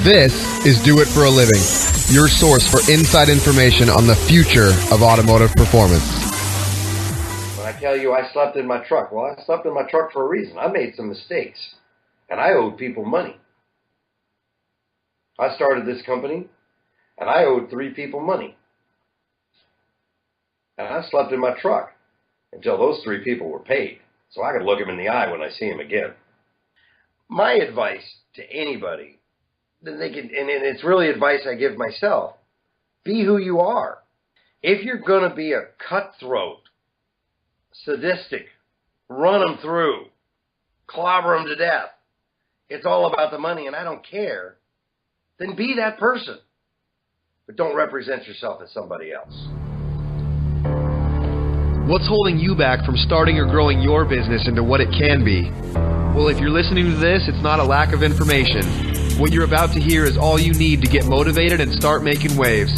This is Do It for a Living, your source for inside information on the future of automotive performance. When I tell you I slept in my truck, well, I slept in my truck for a reason. I made some mistakes, and I owed people money. I started this company, and I owed 3 people money. And I slept in my truck until those 3 people were paid, so I could look them in the eye when I see them again. My advice to anybody, and it's really advice I give myself, be who you are. If you're going to be a cutthroat, sadistic, run them through, clobber them to death, it's all about the money and I don't care, then be that person. But don't represent yourself as somebody else. What's holding you back from starting or growing your business into what it can be? Well, if you're listening to this, it's not a lack of information. What you're about to hear is all you need to get motivated and start making waves.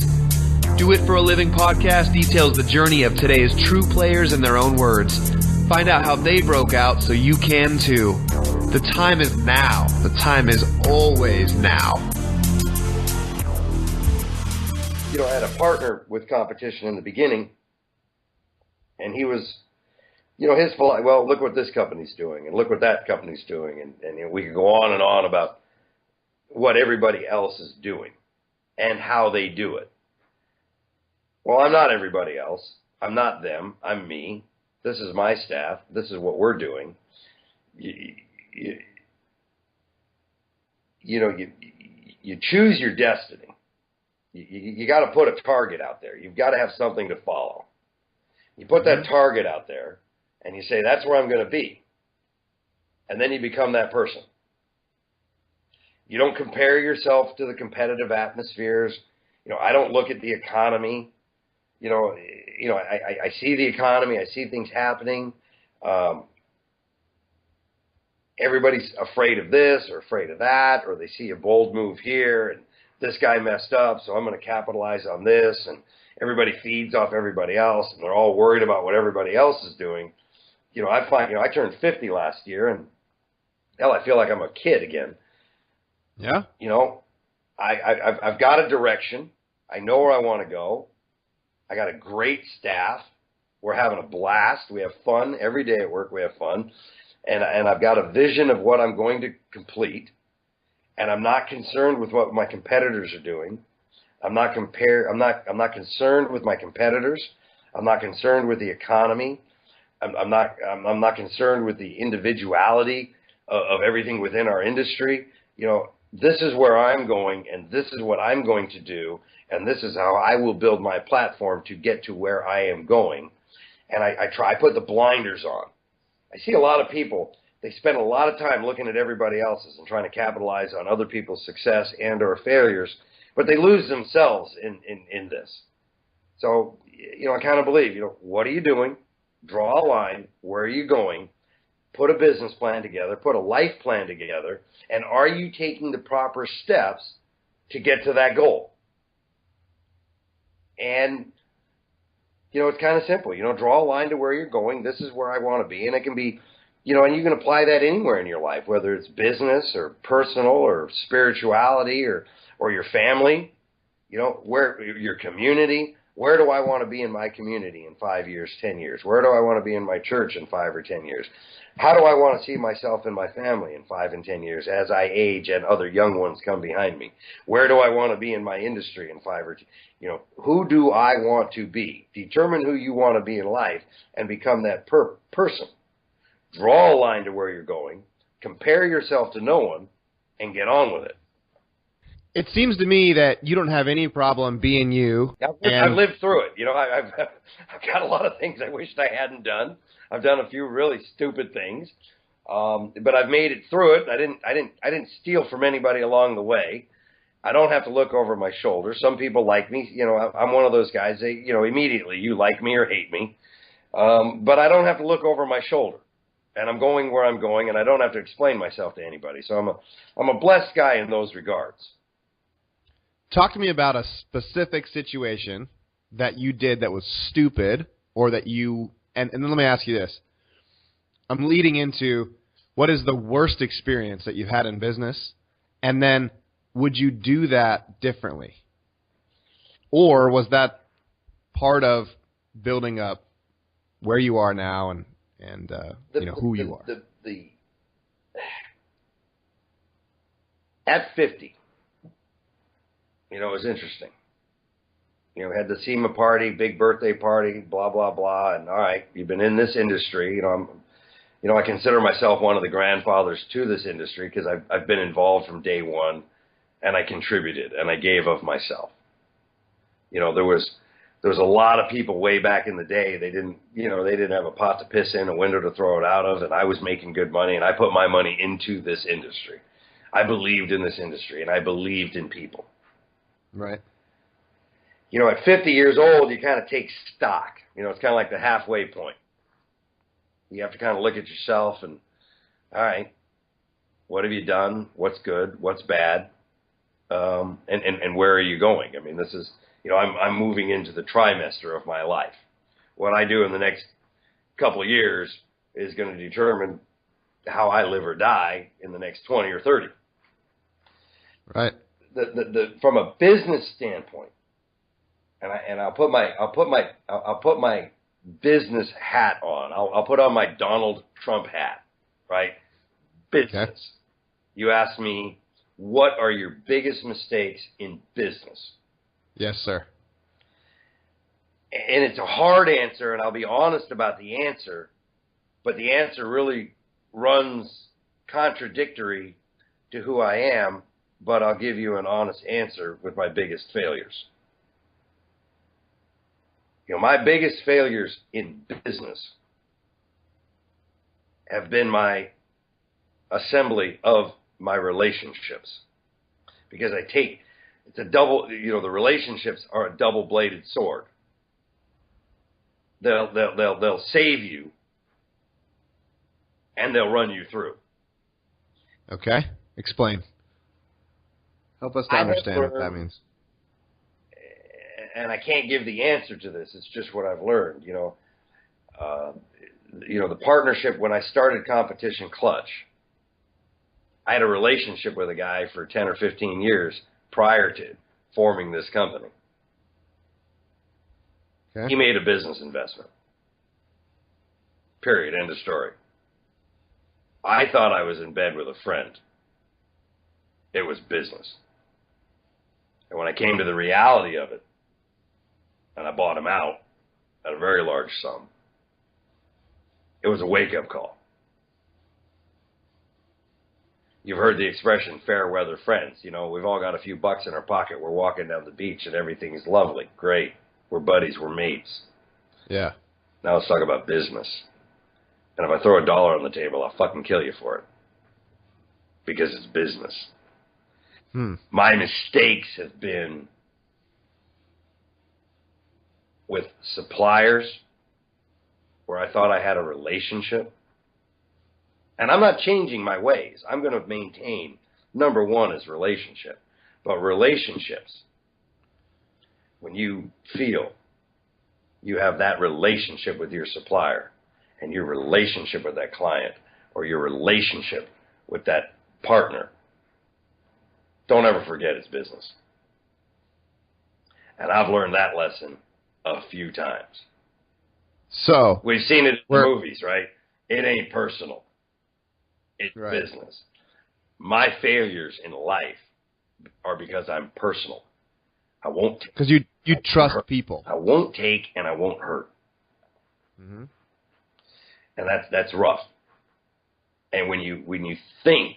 Do It for a Living podcast details the journey of today's true players in their own words. Find out how they broke out so you can too. The time is now. The time is always now. You know, I had a partner with competition in the beginning, and he was, you know, his philosophy, well, look what this company's doing, and look what that company's doing, and you know, we could go on and on about what everybody else is doing and how they do it. Well, I'm not everybody else. I'm not them. I'm me. This is my staff. This is what we're doing. You choose your destiny. You got to put a target out there. You've got to have something to follow. You put that target out there, and you say, that's where I'm going to be. And then you become that person. You don't compare yourself to the competitive atmospheres. You know, I don't look at the economy. I see the economy. I see things happening. Everybody's afraid of this or afraid of that, or they see a bold move here, and this guy messed up, so I'm going to capitalize on this, and everybody feeds off everybody else, and they're all worried about what everybody else is doing. You know, I turned 50 last year, and hell, I feel like I'm a kid again. Yeah. You know, I've got a direction. I know where I want to go. I got a great staff. We're having a blast. We have fun every day at work. We have fun, and I've got a vision of what I'm going to complete, and I'm not concerned with what my competitors are doing. I'm not concerned with my competitors. I'm not concerned with the economy. I'm not concerned with the individuality of everything within our industry. You know, this is where I'm going, and this is what I'm going to do, and this is how I will build my platform to get to where I am going. And I put the blinders on. I see a lot of people, they spend a lot of time looking at everybody else's and trying to capitalize on other people's success and or failures, but they lose themselves in this. So, you know, I kind of believe, you know, what are you doing? Draw a line. Where are you going? Put a business plan together. Put a life plan together. And are you taking the proper steps to get to that goal? And, you know, it's kind of simple. You know, draw a line to where you're going. This is where I want to be. And it can be, you know, and you can apply that anywhere in your life, whether it's business or personal or spirituality or your family, you know, where your community. Where do I want to be in my community in 5 years, 10 years? Where do I want to be in my church in 5 or 10 years? How do I want to see myself and my family in 5 and 10 years as I age and other young ones come behind me? Where do I want to be in my industry in 5 or 10? You know, who do I want to be? Determine who you want to be in life and become that person. Draw a line to where you're going. Compare yourself to no one and get on with it. It seems to me that you don't have any problem being you. I've lived through it. You know, I've got a lot of things I wished I hadn't done. I've done a few really stupid things, but I've made it through it. I didn't steal from anybody along the way. I don't have to look over my shoulder. Some people like me. You know, I'm one of those guys. They, you know, immediately you like me or hate me, but I don't have to look over my shoulder. And I'm going where I'm going, and I don't have to explain myself to anybody. So I'm a blessed guy in those regards. Talk to me about a specific situation that you did that was stupid, or that you, and then let me ask you this. I'm leading into what is the worst experience that you've had in business, and then would you do that differently? Or was that part of building up where you are now and who you are? At 50, it was interesting. We had the SEMA party, big birthday party, blah, blah, blah. And all right, you've been in this industry. I consider myself one of the grandfathers to this industry because I've been involved from day one, and I contributed and I gave of myself. There was a lot of people way back in the day. They didn't have a pot to piss in, a window to throw it out of, and I was making good money, and I put my money into this industry. I believed in this industry, and I believed in people. Right. At 50 years old, you kind of take stock. It's kind of like the halfway point. You have to kind of look at yourself and, all right, what have you done? What's good? What's bad? And where are you going? I mean, this is, I'm moving into the trimester of my life. What I do in the next couple of years is going to determine how I live or die in the next 20 or 30. Right. From a business standpoint, and I'll put my business hat on. I'll put on my Donald Trump hat, right? Business. Okay. You ask me, what are your biggest mistakes in business? Yes, sir. And it's a hard answer, and I'll be honest about the answer, but the answer really runs contradictory to who I am, but I'll give you an honest answer with my biggest failures. My biggest failures in business have been my assembly of my relationships. Because it's a double, the relationships are a double-bladed sword. They'll save you, and they'll run you through. Okay. Explain. Help us to understand what that means. And I can't give the answer to this. It's just what I've learned. The partnership, when I started Competition Clutch, I had a relationship with a guy for 10 or 15 years prior to forming this company. Okay. He made a business investment. Period. End of story. I thought I was in bed with a friend. It was business. And when I came to the reality of it, and I bought him out at a very large sum, it was a wake-up call. You've heard the expression, fair weather friends. We've all got a few bucks in our pocket. We're walking down the beach, and everything's lovely. Great. We're buddies. We're mates. Yeah. Now let's talk about business. And if I throw $1 on the table, I'll fucking kill you for it. Because it's business. My mistakes have been with suppliers where I thought I had a relationship. And I'm not changing my ways. I'm going to maintain, number one is relationship. But relationships, when you feel you have that relationship with your supplier and your relationship with that client or your relationship with that partner, don't ever forget it's business. And I've learned that lesson a few times. So we've seen it in the movies, right? It ain't personal. It's business. My failures in life are because I'm personal. I won't. Because you trust people. I won't take and I won't hurt. Mm-hmm. And that's rough. And when you think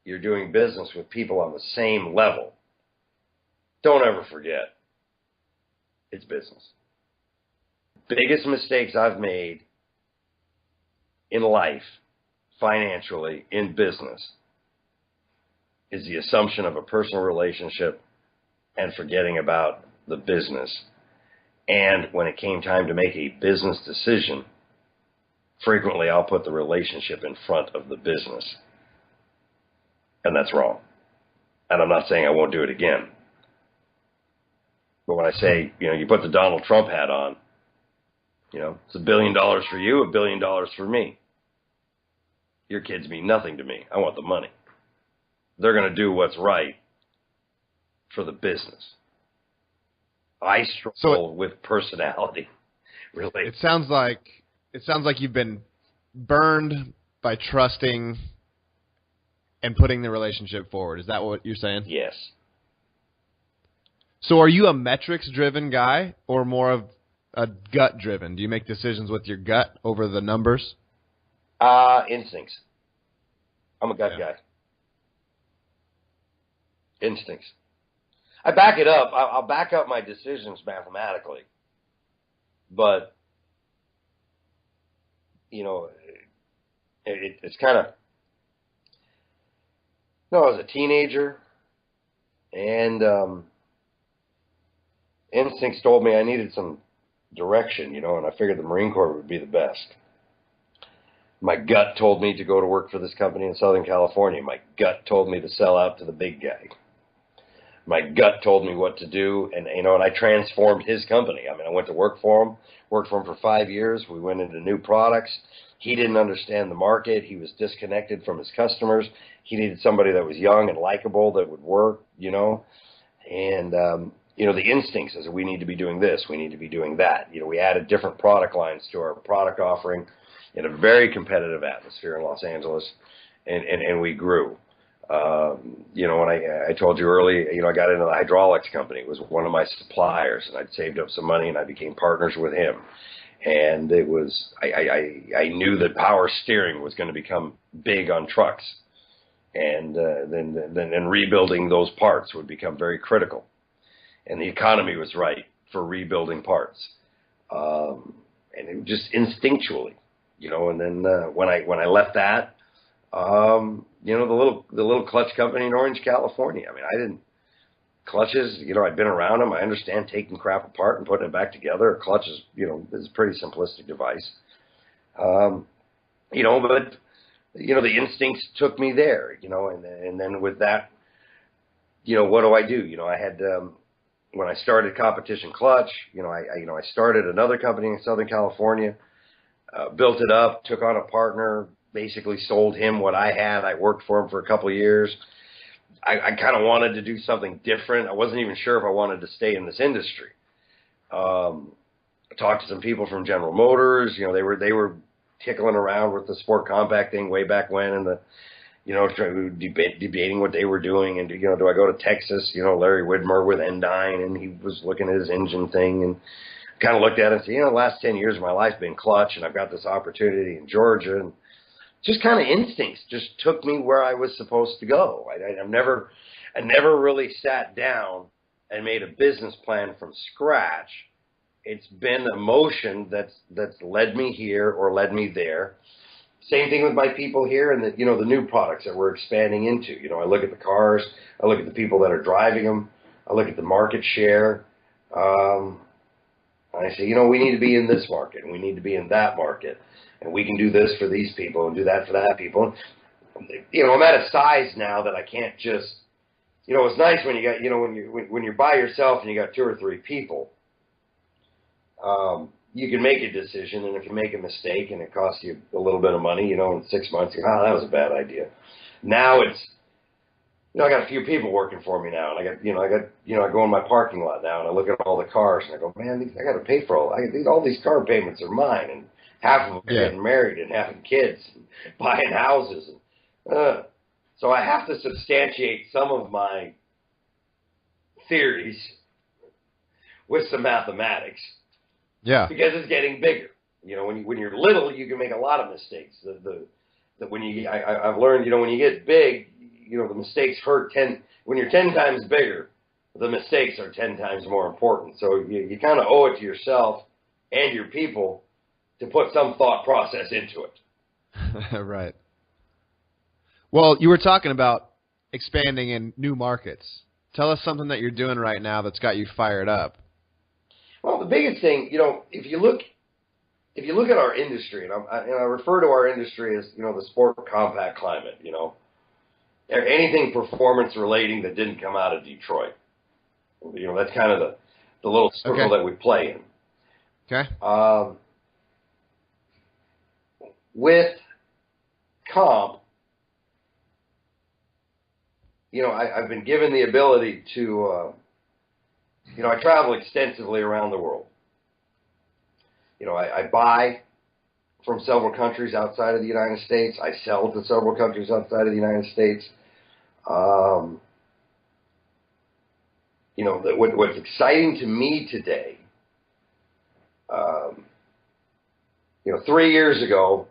you're doing business with people on the same level, don't ever forget it's business. Biggest mistakes I've made in life, financially, in business, is the assumption of a personal relationship and forgetting about the business. And when it came time to make a business decision, frequently I'll put the relationship in front of the business. And that's wrong. And I'm not saying I won't do it again. But when I say, you put the Donald Trump hat on, it's $1 billion for you, $1 billion for me. Your kids mean nothing to me. I want the money. They're going to do what's right for the business. I struggle with personality. Really, it sounds like you've been burned by trusting and putting the relationship forward. Is that what you're saying? Yes. So are you a metrics-driven guy or more of a gut-driven? Do you make decisions with your gut over the numbers? Instincts. I'm a gut guy. Instincts. I back it up. I'll back up my decisions mathematically. But, you know, it's kind of, I was a teenager, and instincts told me I needed some direction, and I figured the Marine Corps would be the best. My gut told me to go to work for this company in Southern California. My gut told me to sell out to the big guy. My gut told me what to do, and I transformed his company. I mean, I went to work for him for 5 years. We went into new products. He didn't understand the market. He was disconnected from his customers. He needed somebody that was young and likable that would work, and the instincts is we need to be doing this, we need to be doing that. We added different product lines to our product offering in a very competitive atmosphere in Los Angeles, and we grew. When I told you early, I got into the hydraulics company. It was one of my suppliers, and I'd saved up some money, and I became partners with him. And it was, I knew that power steering was going to become big on trucks, and then rebuilding those parts would become very critical. And the economy was right for rebuilding parts, and it just instinctually, And then when I left that. The little clutch company in Orange, California. I mean, clutches, I've been around them. I understand taking crap apart and putting it back together. A clutch is, is a pretty simplistic device. But, the instincts took me there, and then with that, what do I do? I had, when I started Competition Clutch, I started another company in Southern California, built it up, took on a partner, basically sold him what I had. I worked for him for a couple of years. I kind of wanted to do something different. I wasn't even sure if I wanted to stay in this industry. I talked to some people from General Motors. They were tickling around with the sport compact thing way back when, and debating what they were doing. And do I go to Texas? Larry Widmer with Endyne, and he was looking at his engine thing, and kind of looked at it and said, the last 10 years of my life's been clutch, and I've got this opportunity in Georgia, and just kind of instincts just took me where I was supposed to go. I never really sat down and made a business plan from scratch. It's been emotion that's led me here or led me there. Same thing with my people here and the new products that we're expanding into. I look at the cars, I look at the people that are driving them, I look at the market share. I say, we need to be in this market, and we need to be in that market, and we can do this for these people and do that for that people. I'm at a size now that I can't just, it's nice when you got, when you're by yourself and you got 2 or 3 people, you can make a decision, and if you make a mistake and it costs you a little bit of money, in 6 months, that was a bad idea. Now it's, I got a few people working for me now, and I go in my parking lot now, and I look at all the cars, and I go, man, I got to pay for all these car payments are mine, and half of them are getting married and having kids and buying houses, and so I have to substantiate some of my theories with some mathematics, because it's getting bigger. When you're little, you can make a lot of mistakes. I've learned, when you get big, the mistakes hurt 10. When you're 10 times bigger, the mistakes are 10 times more important. So you kind of owe it to yourself and your people to put some thought process into it. Right. Well, you were talking about expanding in new markets. Tell us something that you're doing right now that's got you fired up. Well, the biggest thing, if you look at our industry, and I refer to our industry as, the sport compact climate, anything performance relating that didn't come out of Detroit. That's kind of the little circle that we play in. Okay. With comp, I've been given the ability to, I travel extensively around the world. I buy from several countries outside of the United States. I sell to several countries outside of the United States. What's exciting to me today, 3 years ago,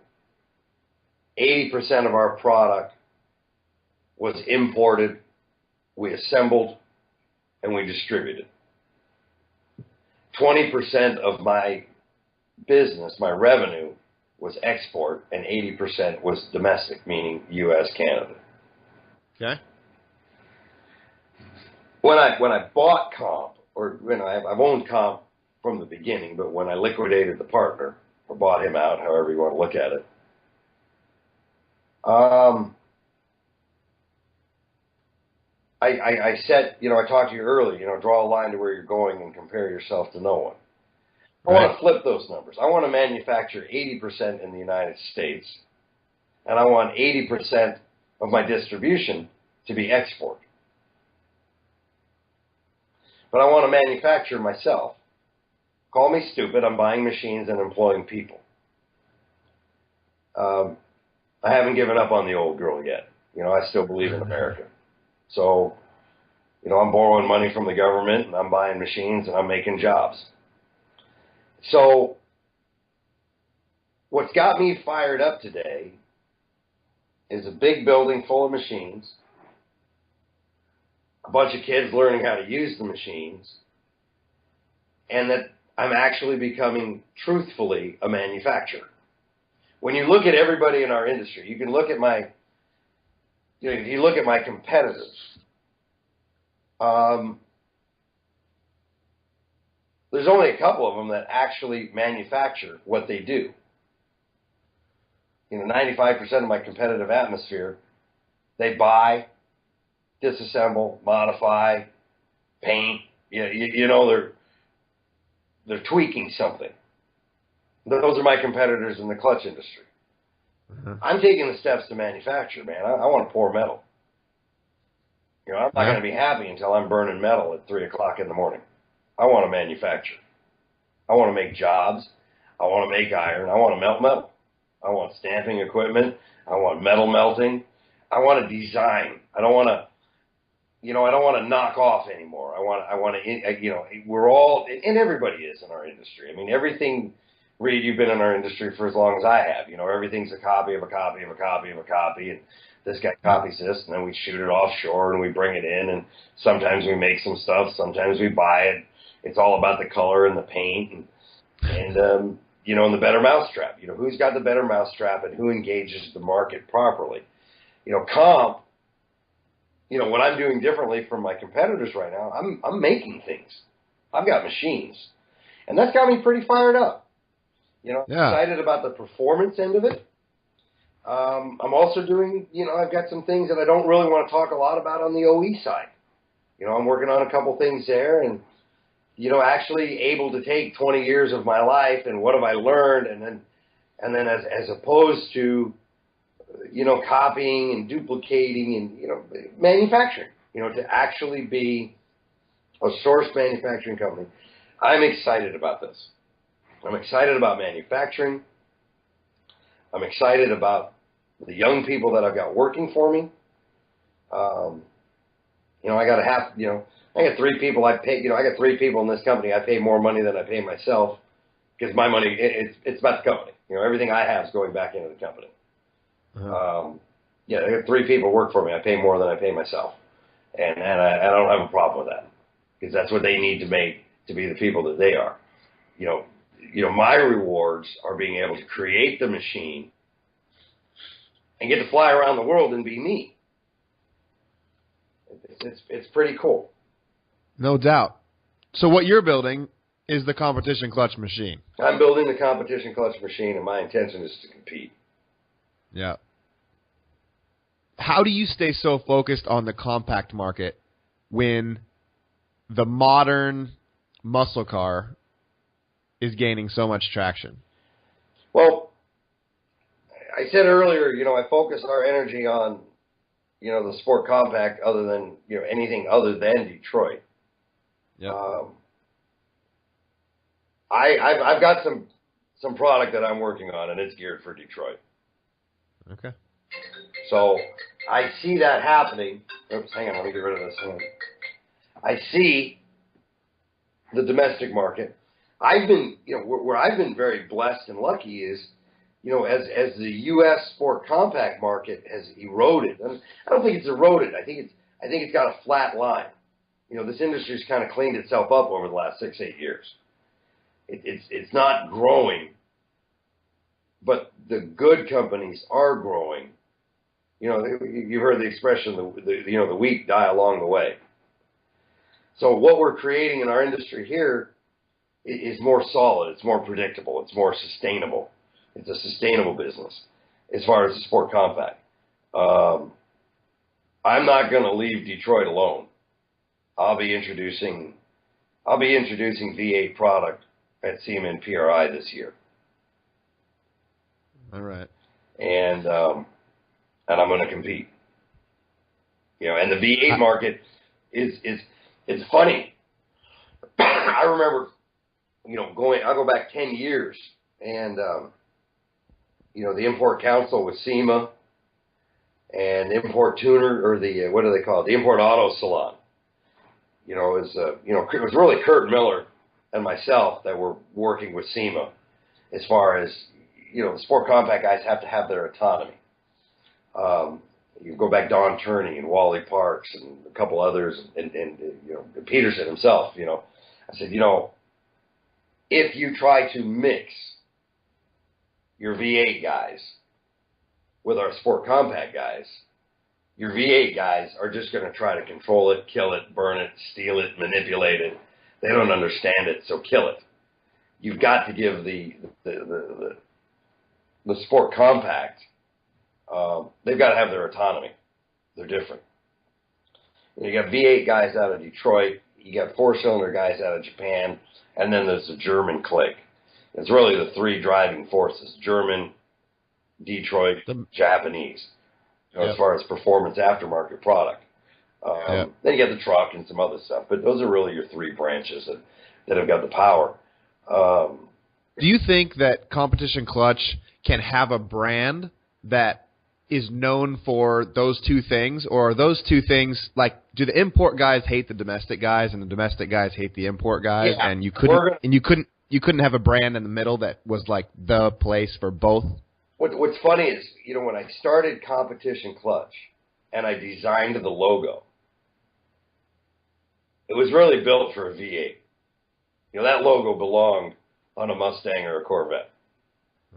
80% of our product was imported, we assembled, and we distributed. 20% of my business, my revenue, was export, and 80% was domestic, meaning U.S., Canada. Okay. When I bought Comp, or I've owned Comp from the beginning, but when I liquidated the partner, or bought him out, however you want to look at it, I said, I talked to you earlier, draw a line to where you're going and compare yourself to no one. I want to flip those numbers. I want to manufacture 80% in the United States, and I want 80% of my distribution to be export. But I want to manufacture myself. Call me stupid. I'm buying machines and employing people. I haven't given up on the old girl yet. I still believe in America. So, I'm borrowing money from the government, and I'm buying machines, and I'm making jobs. So, what's got me fired up today is a big building full of machines, a bunch of kids learning how to use the machines, and that I'm actually becoming, truthfully, a manufacturer. When you look at everybody in our industry, you can look at if you look at my competitors, there's only a couple of them that actually manufacture what they do. 95% of my competitive atmosphere, they buy, disassemble, modify, paint. They're tweaking something. Those are my competitors in the clutch industry. Mm-hmm. I'm taking the steps to manufacture, man. I want to pour metal. I'm not going to be happy until I'm burning metal at 3 o'clock in the morning. I want to manufacture. I want to make jobs. I want to make iron. I want to melt metal. I want stamping equipment. I want metal melting. I want to design. I don't want to, I don't want to knock off anymore. I want to, we're all, and everybody is in our industry. I mean, everything, Reed, you've been in our industry for as long as I have. Everything's a copy of a copy of a copy of a copy, and this guy copies this, and then we shoot it offshore, and we bring it in, and sometimes we make some stuff, sometimes we buy it. It's all about the color and the paint, and the better mousetrap. Who's got the better mousetrap, and who engages the market properly. Comp, what I'm doing differently from my competitors right now, I'm making things. I've got machines, and that's got me pretty fired up. Excited about the performance end of it. I'm also doing, I've got some things that I don't really want to talk a lot about on the OE side. I'm working on a couple things there, and, actually able to take 20 years of my life and what have I learned, and then as opposed to, copying and duplicating and, manufacturing, to actually be a source manufacturing company. I'm excited about this. I'm excited about manufacturing. I'm excited about the young people that I've got working for me. I got 3 people I pay. I got 3 people in this company. I pay more money than I pay myself because my money, it's about the company. Everything I have is going back into the company. Uh-huh. I got 3 people work for me. I pay more than I pay myself, and I don't have a problem with that because that's what they need to make to be the people that they are. My rewards are being able to create the machine and get to fly around the world and be me. It's pretty cool. No doubt. So what you're building is the competition clutch machine. I'm building the competition clutch machine, and my intention is to compete. Yeah. How do you stay so focused on the compact market when the modern muscle car is gaining so much traction? Well, I said earlier, I focus our energy on the sport compact other than, anything other than Detroit. Yep. I've got some product that I'm working on, and it's geared for Detroit. Okay. So I see that happening. Oops, hang on, let me get rid of this. I see the domestic market. I've been, where I've been very blessed and lucky is, as the U.S. sport compact market has eroded. And I don't think it's eroded. I think it's got a flat line. This industry's kind of cleaned itself up over the last 6-8 years. It's not growing, but the good companies are growing. You heard the expression, the weak die along the way. So what we're creating in our industry here is more solid. It's more predictable. It's more sustainable. It's a sustainable business as far as the sport compact. I'm not going to leave Detroit alone. I'll be introducing V8 product at SEMA PRI this year. All right. And I'm going to compete. And the V8 market is funny. I remember, I'll go back 10 years, and the Import Council with SEMA and Import Tuner, or the what do they call it? The Import Auto Salon. It was really Kurt Miller and myself that were working with SEMA as far as, the sport compact guys have to have their autonomy. You go back Don Turney and Wally Parks and a couple others, and Peterson himself. I said, if you try to mix your V8 guys with our sport compact guys, your V8 guys are just going to try to control it, kill it, burn it, steal it, manipulate it. They don't understand it, so kill it. You've got to give the sport compact. They've got to have their autonomy. They're different. You got V8 guys out of Detroit. You got 4-cylinder guys out of Japan, and then there's the German clique. It's really the three driving forces: German, Detroit, Japanese. As far as performance aftermarket product. Then you got the truck and some other stuff, but those are really your three branches that have got the power. Do you think that Competition Clutch can have a brand that is known for those two things, or are those two things, like, do the import guys hate the domestic guys and the domestic guys hate the import guys, and you couldn't have a brand in the middle that was like the place for both? What's funny is, when I started Competition Clutch and I designed the logo, it was really built for a V8. That logo belonged on a Mustang or a Corvette.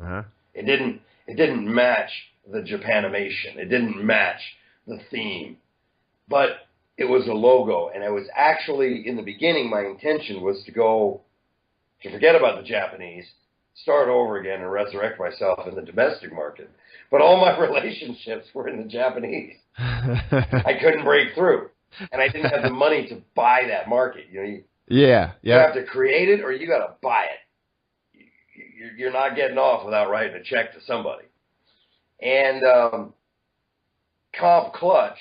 Uh-huh. It didn't match the Japanimation. It didn't match the theme. But it was a logo, and it was actually, in the beginning, my intention was to forget about the Japanese, start over again and resurrect myself in the domestic market. But all my relationships were in the Japanese. I couldn't break through. And I didn't have the money to buy that market. You have to create it, or you got to buy it. You're not getting off without writing a check to somebody. And Comp Clutch,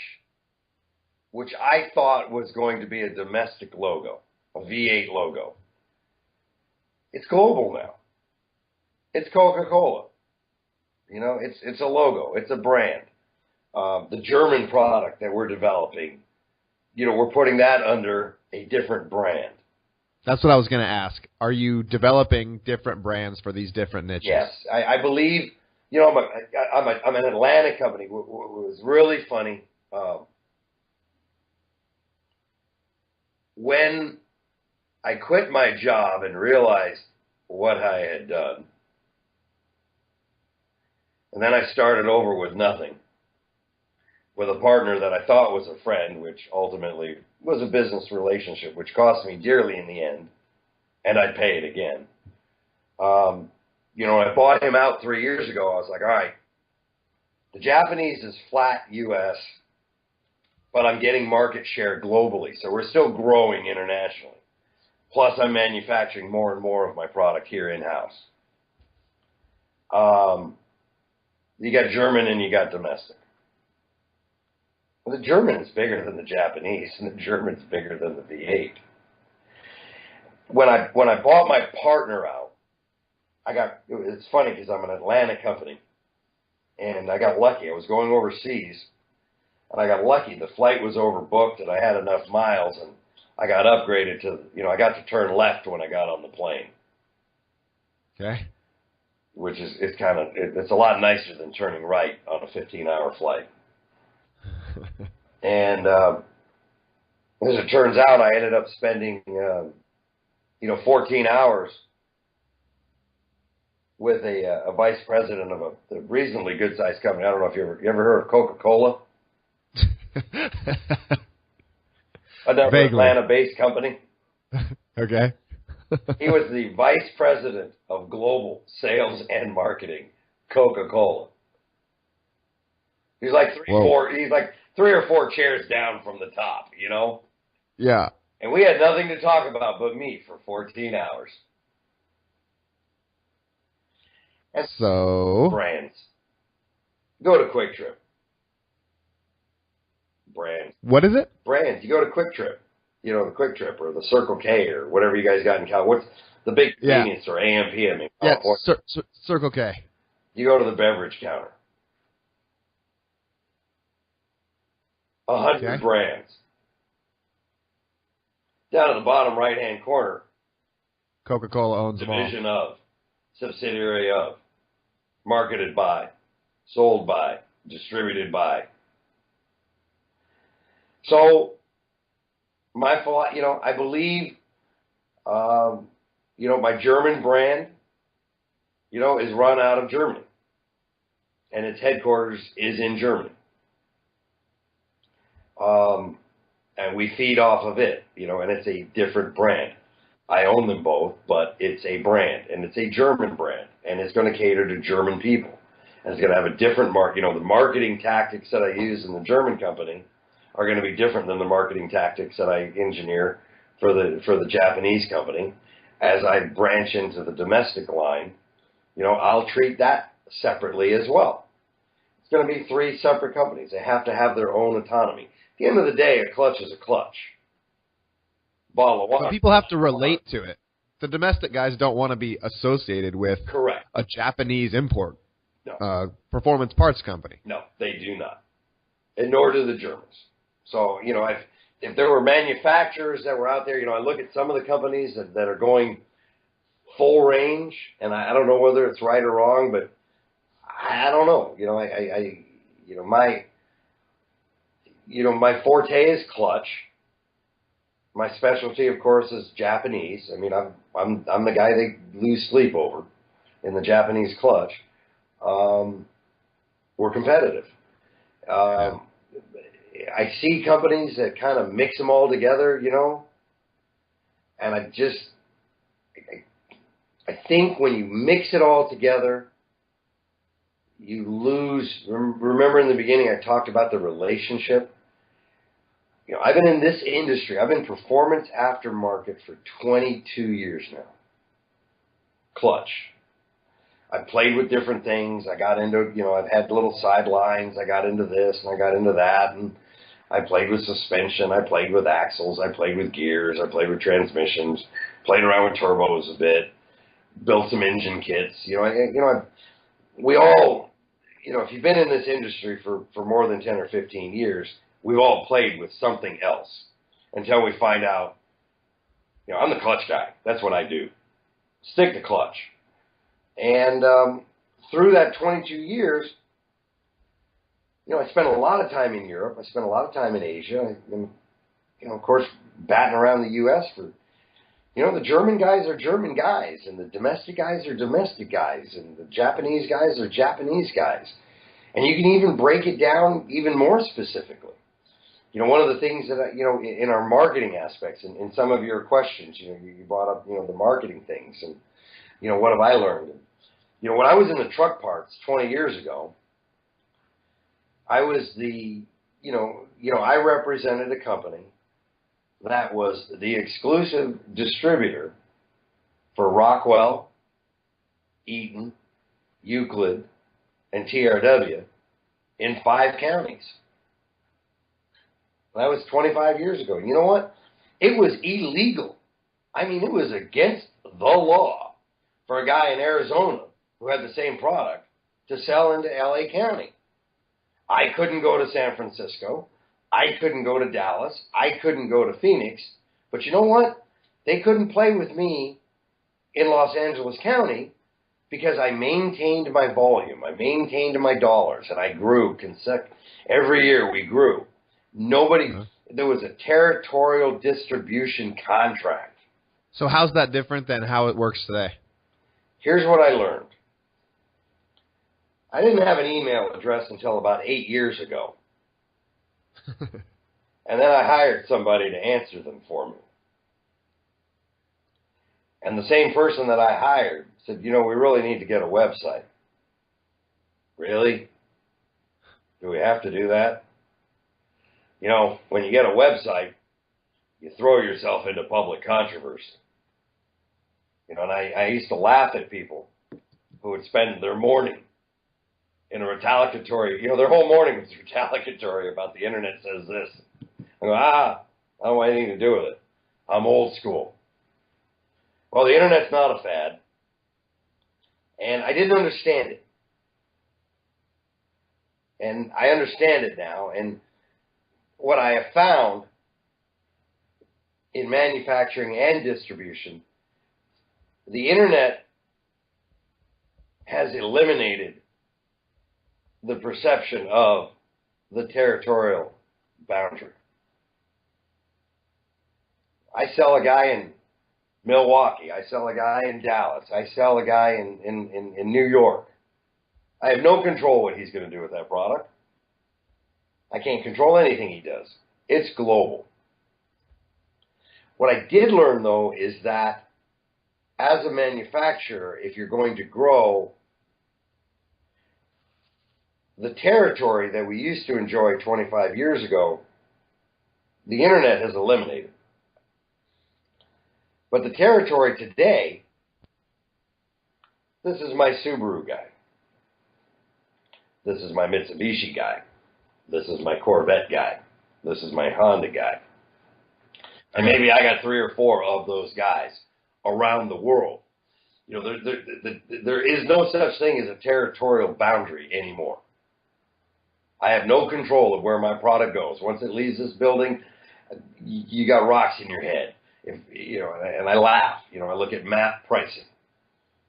which I thought was going to be a domestic logo, a V8 logo, it's global now. It's Coca-Cola. It's a logo. It's a brand. The German product that we're developing, we're putting that under a different brand. That's what I was going to ask. Are you developing different brands for these different niches? Yes. I believe, I'm an Atlanta company. It was really funny. When I quit my job and realized what I had done, and then I started over with nothing, with a partner that I thought was a friend, which ultimately was a business relationship, which cost me dearly in the end, and I'd pay it again. When I bought him out 3 years ago, I was like, all right, the Japanese is flat U.S., but I'm getting market share globally, so we're still growing internationally. Plus, I'm manufacturing more and more of my product here in-house. You got German and you got domestic. Well, the German is bigger than the Japanese, and the German's bigger than the V8. When I bought my partner out, it's funny because I'm an Atlanta company, and I got lucky. I was going overseas, and I got lucky. The flight was overbooked, and I had enough miles, and I got upgraded to, I got to turn left when I got on the plane. Okay. Which is, it's a lot nicer than turning right on a 15-hour flight. And as it turns out, I ended up spending, 14 hours with a vice president of a reasonably good-sized company. I don't know if you ever heard of Coca-Cola? Another Atlanta-based company. Okay. He was the vice president of global sales and marketing, Coca-Cola. He's like three or four chairs down from the top, Yeah. And we had nothing to talk about but me for 14 hours. And so brands. Go to Quick Trip. Brands. What is it? Brands. You go to Quick Trip. The Quick Trip or the Circle K or whatever you guys got in California. What's the big convenience or AMPM in California? Yeah, Circle K. You go to the beverage counter. 100 brands. Down at the bottom right-hand corner, Coca-Cola owns them all. division of, subsidiary of, marketed by, sold by, distributed by. So, I believe, my German brand, is run out of Germany. And its headquarters is in Germany. And we feed off of it, and it's a different brand. I own them both, but it's a brand, and it's a German brand, and it's going to cater to German people. And it's going to have a different the marketing tactics that I use in the German company are going to be different than the marketing tactics that I engineer for the Japanese company. As I branch into the domestic line, I'll treat that separately as well. It's going to be three separate companies. They have to have their own autonomy. At the end of the day, a clutch is a clutch. Bottle of water. But people have to relate to it. The domestic guys don't want to be associated with a Japanese import performance parts company. No, they do not. And nor do the Germans. So, if there were manufacturers that were out there, I look at some of the companies that are going full range, and I don't know whether it's right or wrong, but I don't know. My forte is clutch. My specialty, of course, is Japanese. I mean, I'm the guy they lose sleep over in the Japanese clutch. We're competitive. I see companies that kind of mix them all together, and I think when you mix it all together, you lose. Remember in the beginning I talked about the relationship? I've been in this industry. I've been performance aftermarket for 22 years now. Clutch. I played with different things. I got into, I've had little sidelines. I got into this and I got into that. And I played with suspension. I played with axles. I played with gears. I played with transmissions. Played around with turbos a bit. Built some engine kits. We all, if you've been in this industry for more than 10 or 15 years, we've all played with something else until we find out, I'm the clutch guy. That's what I do. Stick to clutch. And through that 22 years, I spent a lot of time in Europe. I spent a lot of time in Asia. And, of course, batting around the U.S. for, the German guys are German guys, and the domestic guys are domestic guys, and the Japanese guys are Japanese guys. And you can even break it down even more specifically. One of the things that, in our marketing aspects, in some of your questions, you brought up, the marketing things, and, what have I learned? And, when I was in the truck parts 20 years ago, I was I represented a company that was the exclusive distributor for Rockwell, Eaton, Euclid, and TRW in 5 counties. That was 25 years ago. You know what? It was illegal. I mean, it was against the law for a guy in Arizona who had the same product to sell into LA County. I couldn't go to San Francisco. I couldn't go to Dallas. I couldn't go to Phoenix. But you know what? They couldn't play with me in Los Angeles County because I maintained my volume. I maintained my dollars, and I grew every year we grew. There was a territorial distribution contract. So how's that different than how it works today? Here's what I learned. I didn't have an email address until about 8 years ago. And then I hired somebody to answer them for me. And the same person that I hired said, we really need to get a website. Really? Do we have to do that? When you get a website, you throw yourself into public controversy. And I used to laugh at people who would spend their morning in a retaliatory, their whole morning was retaliatory about the internet says this. I go, I don't want anything to do with it. I'm old school. Well, the internet's not a fad. And I didn't understand it. And I understand it now. And what I have found in manufacturing and distribution, the internet has eliminated the perception of the territorial boundary. I sell a guy in Milwaukee. I sell a guy in Dallas. I sell a guy in New York. I have no control what he's going to do with that product. I can't control anything he does. It's global. What I did learn, though, is that as a manufacturer, if you're going to grow, the territory that we used to enjoy 25 years ago, the internet has eliminated. But the territory today, this is my Subaru guy. This is my Mitsubishi guy. This is my Corvette guy. This is my Honda guy. And maybe I got 3 or 4 of those guys around the world. There is no such thing as a territorial boundary anymore. I have no control of where my product goes. Once it leaves this building, you got rocks in your head. And I laugh. I look at map pricing,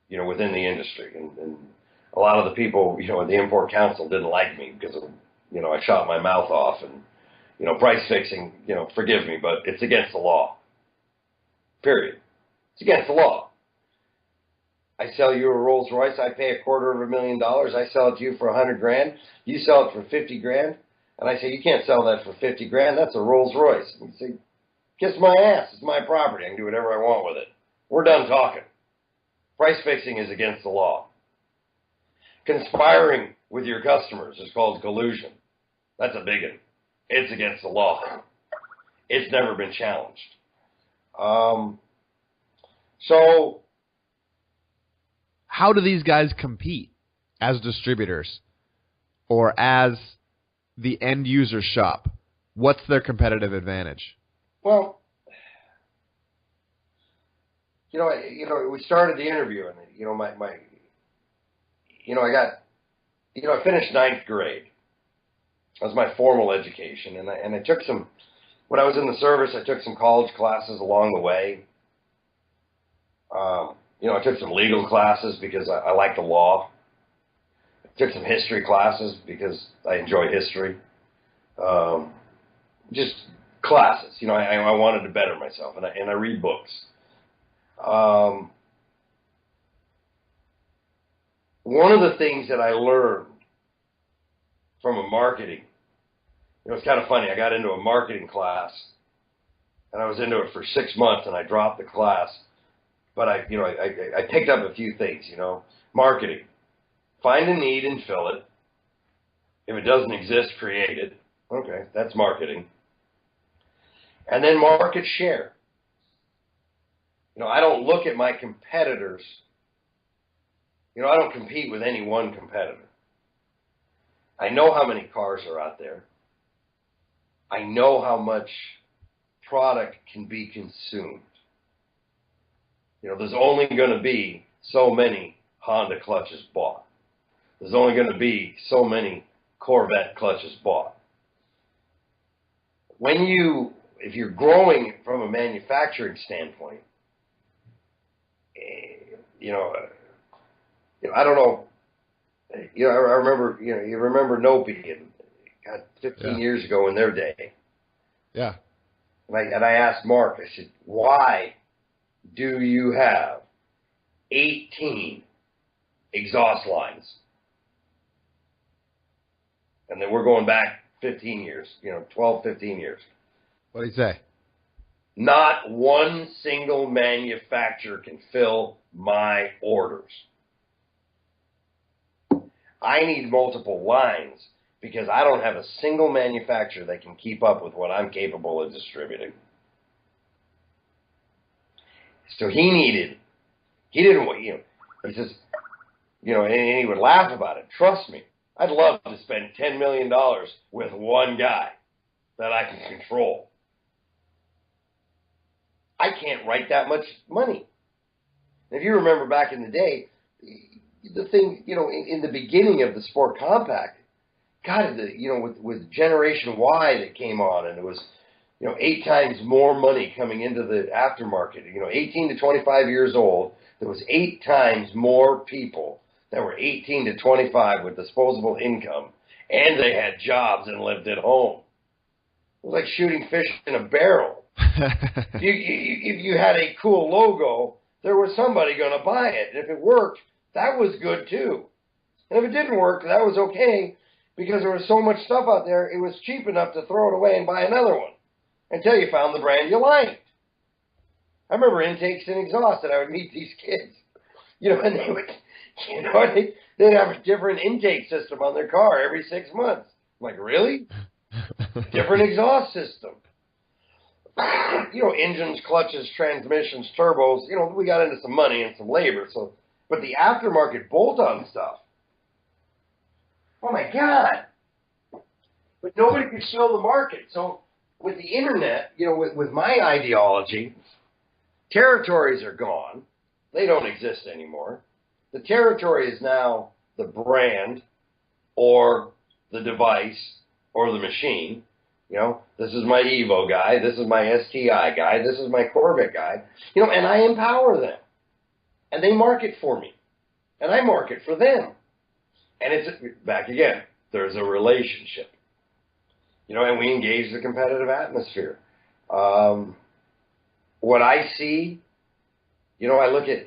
within the industry. And a lot of the people, at the Import Council didn't like me because of, I shot my mouth off. And, price fixing, forgive me, but it's against the law. Period. It's against the law. I sell you a Rolls Royce. I pay $250,000. I sell it to you for $100,000. You sell it for $50,000. And I say, you can't sell that for $50,000. That's a Rolls Royce. And you say, kiss my ass. It's my property. I can do whatever I want with it. We're done talking. Price fixing is against the law. Conspiring with your customers is called collusion. That's a big one. It's against the law. It's never been challenged. So how do these guys compete as distributors or as the end user shop? What's their competitive advantage? Well, we started the interview, and I finished 9th grade. That was my formal education, and I took some. When I was in the service, I took some college classes along the way. I took some legal classes because I like the law. I took some history classes because I enjoy history. Just classes. I wanted to better myself, and I read books. One of the things that I learned from a marketing, it's kind of funny. I got into a marketing class, and I was into it for 6 months, and I dropped the class. But I picked up a few things. Marketing. Find a need and fill it. If it doesn't exist, create it. Okay, that's marketing. And then market share. I don't look at my competitors. I don't compete with any one competitor. I know how many cars are out there. I know how much product can be consumed. There's only going to be so many Honda clutches bought. There's only going to be so many Corvette clutches bought. If you're growing from a manufacturing standpoint, I don't know. I remember, you remember Nopi and 15 years ago in their day. Yeah. And I asked Mark, I said, why do you have 18 exhaust lines? And then we're going back 15 years, 12, 15 years. What did he say? Not one single manufacturer can fill my orders. I need multiple lines because I don't have a single manufacturer that can keep up with what I'm capable of distributing. So he didn't, he says, and he would laugh about it. Trust me, I'd love to spend $10 million with one guy that I can control. I can't write that much money. If you remember back in the day, the thing, in the beginning of the Sport Compact, God, with Generation Y that came on, and it was, 8 times more money coming into the aftermarket. 18 to 25 years old, there was 8 times more people that were 18 to 25 with disposable income, and they had jobs and lived at home. It was like shooting fish in a barrel. If you had a cool logo, there was somebody going to buy it. And if it worked, that was good too. And if it didn't work, that was okay, because there was so much stuff out there, it was cheap enough to throw it away and buy another one until you found the brand you liked. I remember intakes and exhaust, and I would meet these kids, and they would, they'd have a different intake system on their car every 6 months. I'm like, really? Different exhaust system. Engines, clutches, transmissions, turbos, we got into some money and some labor. But the aftermarket bolt-on stuff, oh my God. But nobody could fill the market. So with the internet, with my ideology, territories are gone. They don't exist anymore. The territory is now the brand or the device or the machine. This is my Evo guy, this is my STI guy, this is my Corvette guy, and I empower them. And they market for me. And I market for them. And it's, back again, there's a relationship. And we engage the competitive atmosphere. What I see, I look at,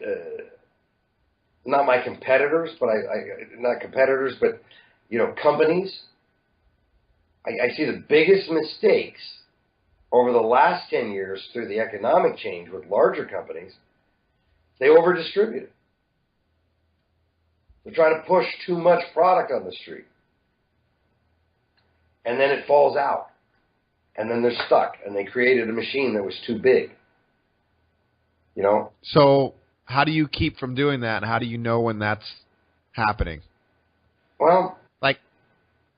not my competitors, but not competitors, but, companies. I see the biggest mistakes over the last 10 years through the economic change with larger companies. They over-distribute it. They're trying to push too much product on the street. And then it falls out. And then they're stuck. And they created a machine that was too big. So how do you keep from doing that, and how do you know when that's happening? Well,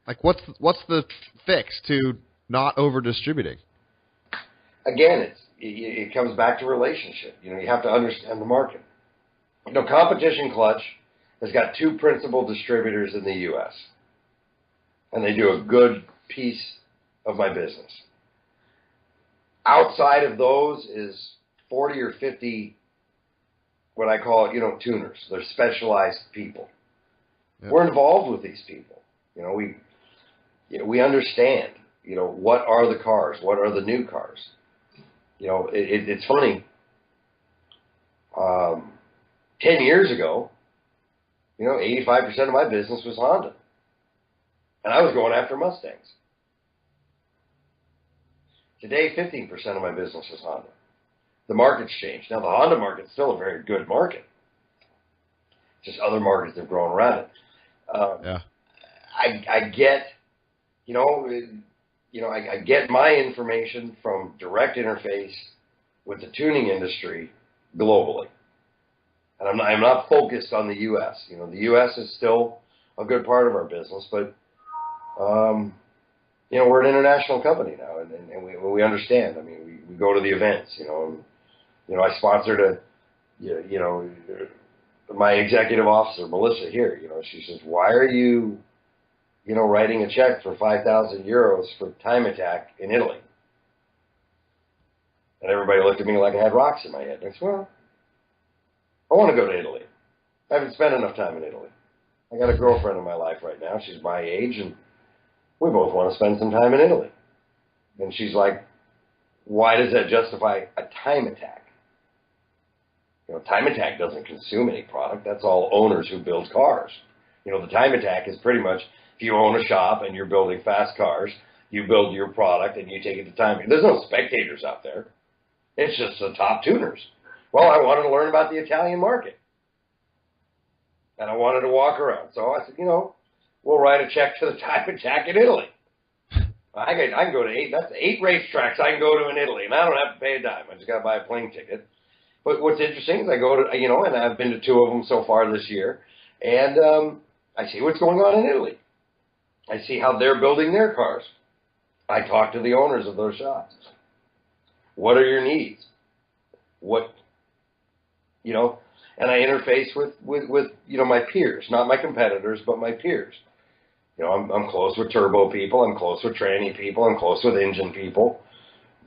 Like what's the fix to not over-distributing? Again, it comes back to relationship. You have to understand the market. Competition Clutch has got 2 principal distributors in the U.S., and they do a good piece of my business. Outside of those is 40 or 50, what I call, tuners. They're specialized people. Yep. We're involved with these people. We understand, what are the cars? What are the new cars? It's funny. 10 years ago, 85% of my business was Honda. And I was going after Mustangs. Today, 15% of my business is Honda. The market's changed. Now, the Honda market's still a very good market. Just other markets have grown around it. Yeah. I get, I get my information from direct interface with the tuning industry globally. And I'm not focused on the U.S. The U.S. is still a good part of our business, but, we're an international company now, and we understand. I mean, we go to the events, I sponsored my executive officer, Melissa, here, she says, why are you, writing a check for 5,000 euros for Time Attack in Italy? And everybody looked at me like I had rocks in my head. I said, well, I want to go to Italy. I haven't spent enough time in Italy. I got a girlfriend in my life right now. She's my age, and we both want to spend some time in Italy. And she's like, why does that justify a Time Attack? Time Attack doesn't consume any product. That's all owners who build cars. The Time Attack is pretty much, if you own a shop and you're building fast cars, you build your product and you take it to Time. There's no spectators out there. It's just the top tuners. Well, I wanted to learn about the Italian market. And I wanted to walk around. So I said, we'll write a check to the Time Attack in Italy. I can go to 8 racetracks I can go to in Italy, and I don't have to pay a dime. I just got to buy a plane ticket. But what's interesting is I go to, and I've been to 2 of them so far this year, and I see what's going on in Italy. I see how they're building their cars. I talk to the owners of those shops. What are your needs? And I interface with my peers, not my competitors, but my peers. I'm close with turbo people. I'm close with tranny people. I'm close with engine people.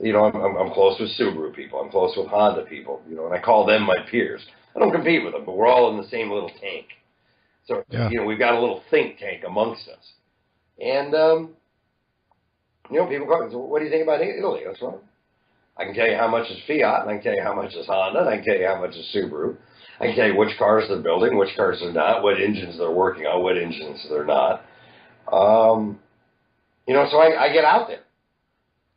I'm close with Subaru people. I'm close with Honda people. And I call them my peers. I don't compete with them, but we're all in the same little tank. So, we've got a little think tank amongst us. And, people call me, so what do you think about Italy? That's right. I can tell you how much is Fiat, and I can tell you how much is Honda, and I can tell you how much is Subaru. I can tell you which cars they're building, which cars they're not, what engines they're working on, what engines they're not. So I get out there.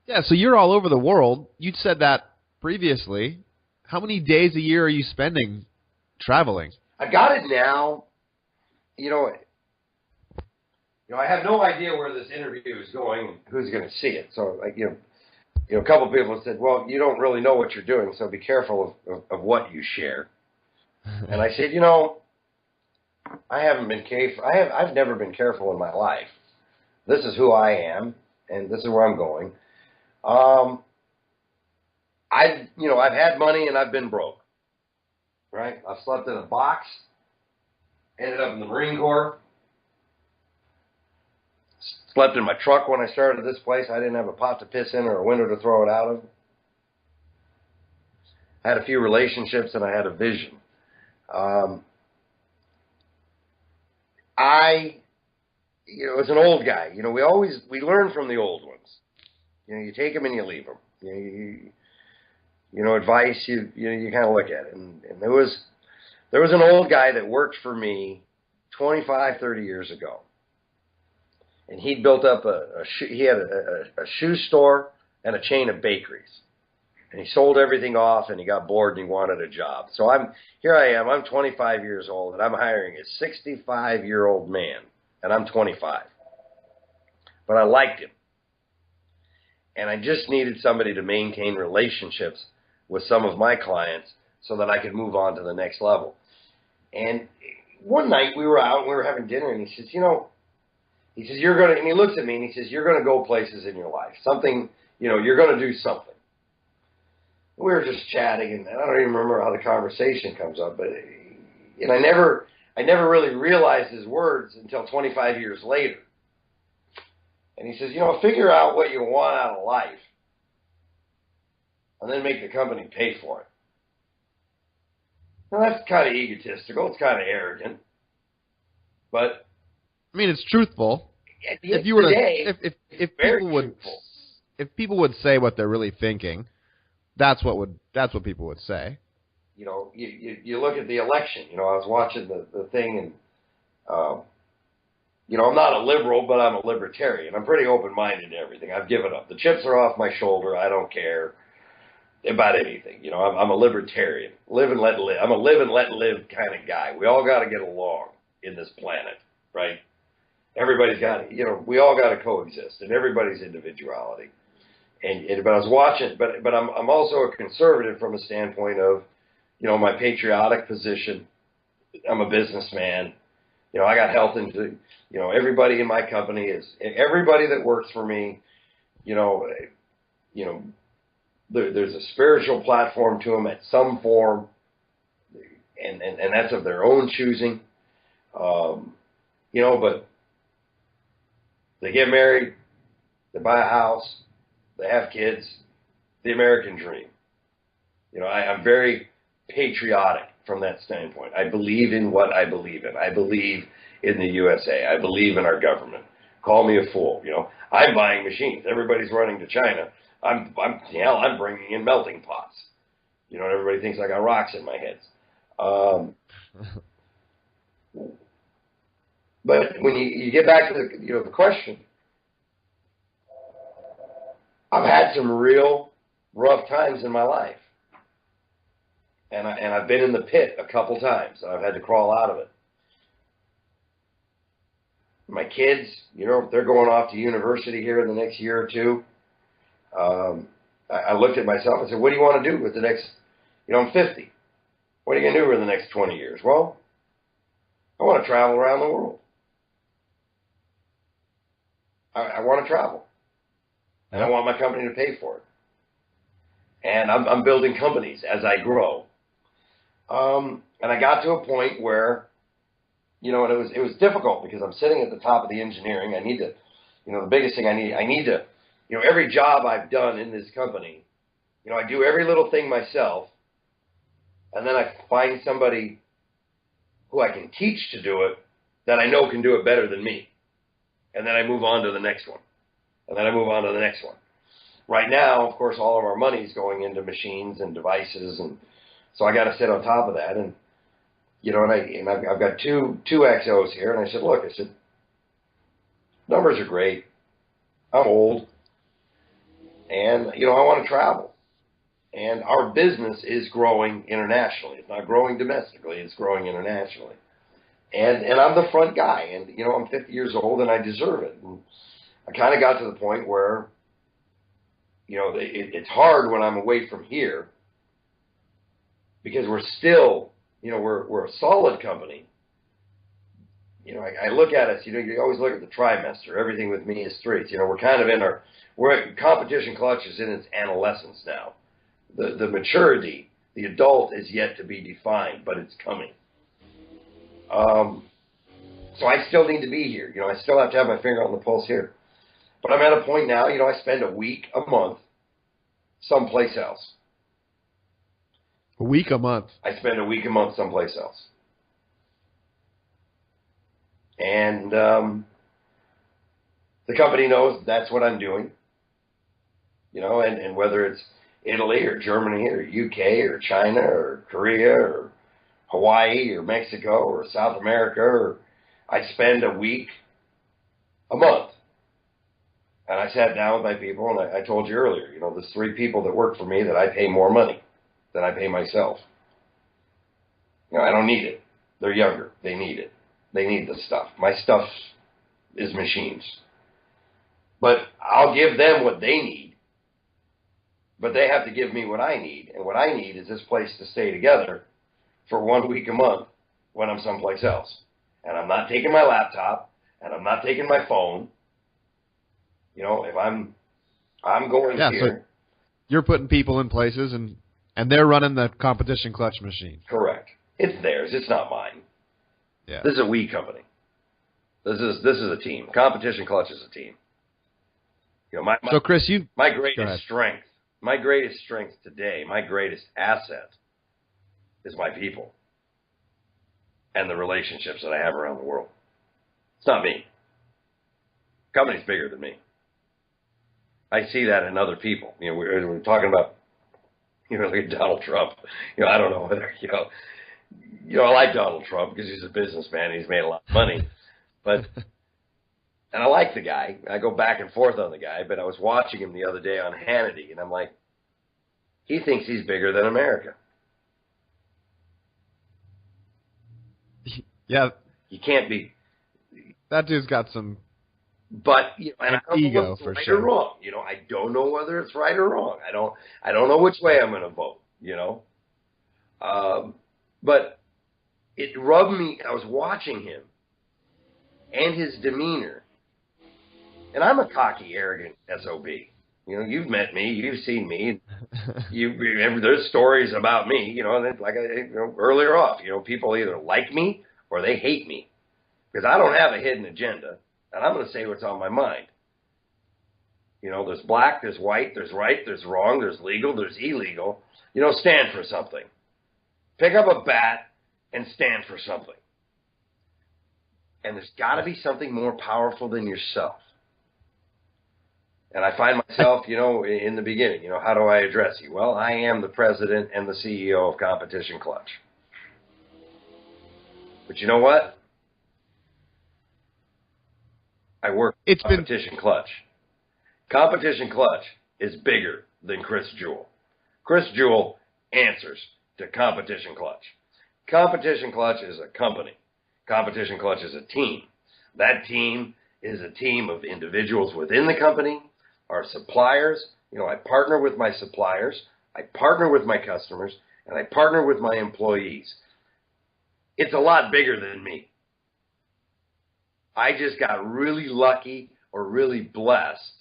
Yeah, so you're all over the world. You said that previously. How many days a year are you spending traveling? I've got it now. I have no idea where this interview is going and who's going to see it. So, a couple of people have said, well, you don't really know what you're doing, so be careful of what you share. And I said, I haven't been careful. I've never been careful in my life. This is who I am, and this is where I'm going. I've had money and I've been broke. Right? I've slept in a box, ended up in the Marine Corps, slept in my truck when I started this place. I didn't have a pot to piss in or a window to throw it out of. I had a few relationships and I had a vision. As an old guy, we learn from the old ones. You take them and you leave them. Advice, you kind of look at it. And there was an old guy that worked for me 25, 30 years ago. And he'd built up he had a shoe store and a chain of bakeries. And he sold everything off and he got bored and he wanted a job. So I'm 25 years old and I'm hiring a 65-year-old man and I'm 25. But I liked him. And I just needed somebody to maintain relationships with some of my clients so that I could move on to the next level. And one night we were out and we were having dinner and he says, and he looks at me and he says, you're going to go places in your life. Something, you're going to do something. We were just chatting and I don't even remember how the conversation comes up, and I never really realized his words until 25 years later. And he says, figure out what you want out of life and then make the company pay for it. Now that's kind of egotistical. It's kind of arrogant, but I mean, it's truthful. If you were to, if people would say what they're really thinking, that's what people would say. You look at the election. I was watching the thing, and I'm not a liberal, but I'm a libertarian. I'm pretty open-minded to everything. I've given up. The chips are off my shoulder. I don't care about anything. I'm a libertarian. Live and let live. I'm a live and let live kind of guy. We all got to get along in this planet, right? Everybody's got to, we all got to coexist in everybody's individuality. But I was watching, but I'm also a conservative from a standpoint of, my patriotic position. I'm a businessman. I got health into, everybody in my company everybody that works for me, you know, you know, there's a spiritual platform to them at some form, and that's of their own choosing. But they get married, they buy a house, they have kids, the American dream. I'm very patriotic from that standpoint. I believe in what I believe in. I believe in the USA. I believe in our government. Call me a fool. I'm buying machines. Everybody's running to China. I'm bringing in melting pots. Everybody thinks I got rocks in my head. But when you get back to the question, I've had some real rough times in my life. And I've been in the pit a couple times. I've had to crawl out of it. My kids, they're going off to university here in the next year or two. I looked at myself and said, what do you want to do with the next, I'm 50. What are you going to do for the next 20 years? Well, I want to travel around the world. I want to travel. And I want my company to pay for it. And I'm building companies as I grow. And I got to a point where, and it was difficult because I'm sitting at the top of the engineering. I need to, the biggest thing I need to, every job I've done in this company, I do every little thing myself. And then I find somebody who I can teach to do it that I know can do it better than me. And then I move on to the next one. And then I move on to the next one. Right now, of course, all of our money is going into machines and devices, and so I got to sit on top of that. And I've got two XOs here, and I said, look, numbers are great. I'm old, and I want to travel. And our business is growing internationally. It's not growing domestically. It's growing internationally. And I'm the front guy, and I'm 50 years old, and I deserve it. And I kind of got to the point where, it's hard when I'm away from here because we're still, we're a solid company. I look at us, you always look at the trimester. Everything with me is 3. We're kind of competition clutch is in its adolescence now. The maturity, the adult is yet to be defined, but it's coming. So I still need to be here. I still have to have my finger on the pulse here. But I'm at a point now, I spend a week, a month, someplace else. A week, a month? I spend a week, a month, someplace else. And the company knows that's what I'm doing. And whether it's Italy or Germany or UK or China or Korea or Hawaii or Mexico or South America, I spend a week, a month. And I sat down with my people, and I told you earlier, there's 3 people that work for me that I pay more money than I pay myself. I don't need it. They're younger. They need it. They need the stuff. My stuff is machines. But I'll give them what they need. But they have to give me what I need. And what I need is this place to stay together for 1 week a month when I'm someplace else. And I'm not taking my laptop, and I'm not taking my phone. If I'm going here. So you're putting people in places, and they're running the competition clutch machine. Correct. It's theirs. It's not mine. Yeah. This is a we company. This is a team. Competition clutch is a team. So Chris, my greatest strength. My greatest strength today, my greatest asset, is my people and the relationships that I have around the world. It's not me. The company's bigger than me. I see that in other people. We're talking about, like Donald Trump. I don't know whether, I like Donald Trump because he's a businessman and he's made a lot of money. And I like the guy. I go back and forth on the guy, but I was watching him the other day on Hannity, and I'm like, he thinks he's bigger than America. Yeah. He can't be. That dude's got some But and I don't ego know what's for right sure. or wrong. I don't know whether it's right or wrong. I don't know which way I'm going to vote. But it rubbed me. I was watching him, and his demeanor. And I'm a cocky, arrogant SOB. You know, you've met me, you've seen me. There's stories about me, you know, and like earlier off, you know, people either like me or they hate me because I don't have a hidden agenda, and I'm going to say what's on my mind. You know, there's black, there's white, there's right, there's wrong, there's legal, there's illegal. You know, stand for something. Pick up a bat and stand for something. And there's got to be something more powerful than yourself. And I find myself, you know, in the beginning, you know, how do I address you? Well, I am the president and the CEO of Competition Clutch. But you know what? I work for Competition Clutch. Competition Clutch is bigger than Chris Jewell. Chris Jewell answers to Competition Clutch. Competition Clutch is a company. Competition Clutch is a team. That team is a team of individuals within the company, our suppliers. You know, I partner with my suppliers, I partner with my customers, and I partner with my employees. It's a lot bigger than me. I just got really lucky or really blessed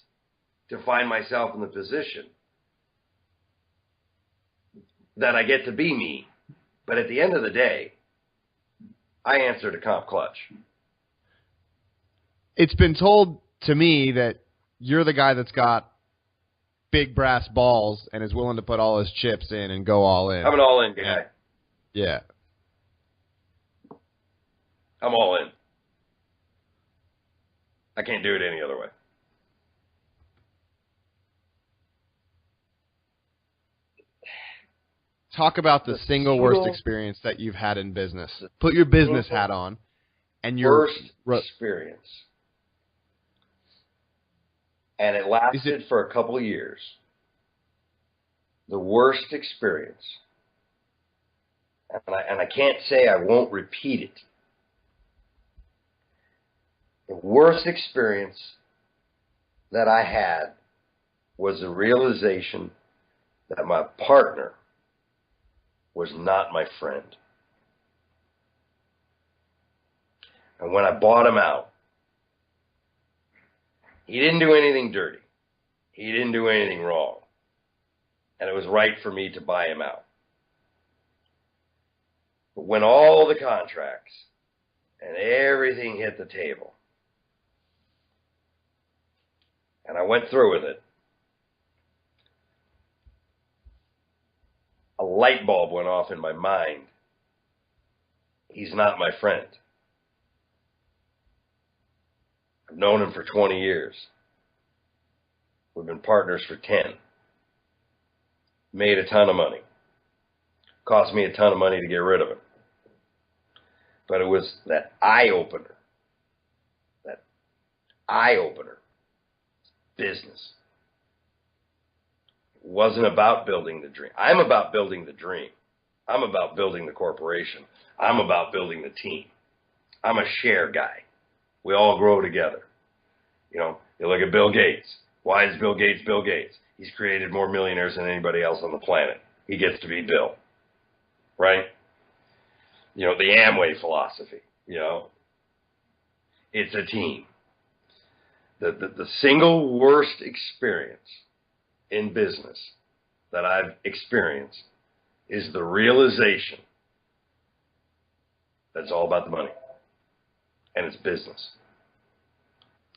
to find myself in the position that I get to be me. But at the end of the day, I answer to Comp Clutch. It's been told to me that you're the guy that's got big brass balls and is willing to put all his chips in and go all in. I'm an all-in guy. Yeah. I'm all in. I can't do it any other way. Talk about the single worst experience that you've had in business. Put your business hat on. And your worst experience. And it lasted for a couple of years. The worst experience. And I can't say I won't repeat it. The worst experience that I had was the realization that my partner was not my friend. And when I bought him out, he didn't do anything dirty. He didn't do anything wrong. And it was right for me to buy him out. But when all the contracts and everything hit the table, and I went through with it, a light bulb went off in my mind. He's not my friend. I've known him for 20 years. We've been partners for 10. Made a ton of money. Cost me a ton of money to get rid of him. But it was that eye-opener. That eye-opener. Business. It wasn't about building the dream. I'm about building the dream. I'm about building the corporation. I'm about building the team. I'm a share guy. We all grow together. You know, you look at Bill Gates. Why is Bill Gates Bill Gates? He's created more millionaires than anybody else on the planet. He gets to be Bill. Right? You know, the Amway philosophy, you know. It's a team. The single worst experience in business that I've experienced is the realization that it's all about the money. And it's business.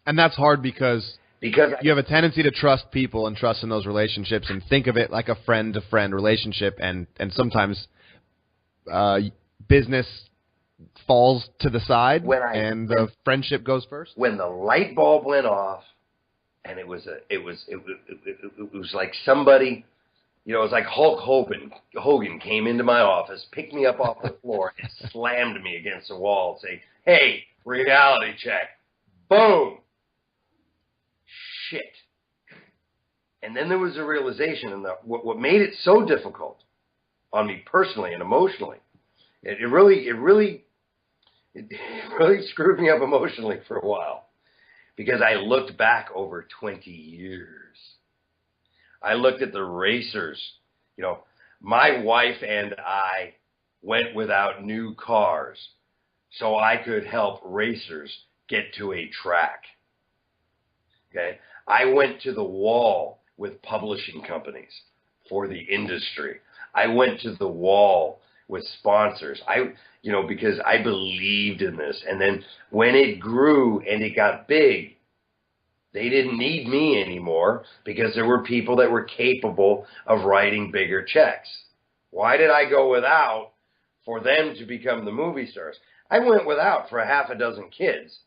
And that's hard because you have a tendency to trust people and trust in those relationships and think of it like a friend-to-friend relationship, and sometimes business falls to the side and the friendship goes first. When the light bulb went off, and it was like somebody, you know, it was like Hulk Hogan came into my office, picked me up off the floor, and slammed me against the wall, saying, "Hey, reality check." Boom. Shit. And then there was a realization, and what made it so difficult on me personally and emotionally, it really screwed me up emotionally for a while, because I looked back over 20 years. I looked at the racers. You know, my wife and I went without new cars so I could help racers get to a track. Okay? I went to the wall with publishing companies for the industry. I went to the wall with sponsors. Because I believed in this. And then when it grew and it got big, they didn't need me anymore because there were people that were capable of writing bigger checks. Why did I go without for them to become the movie stars? I went without for a half a dozen kids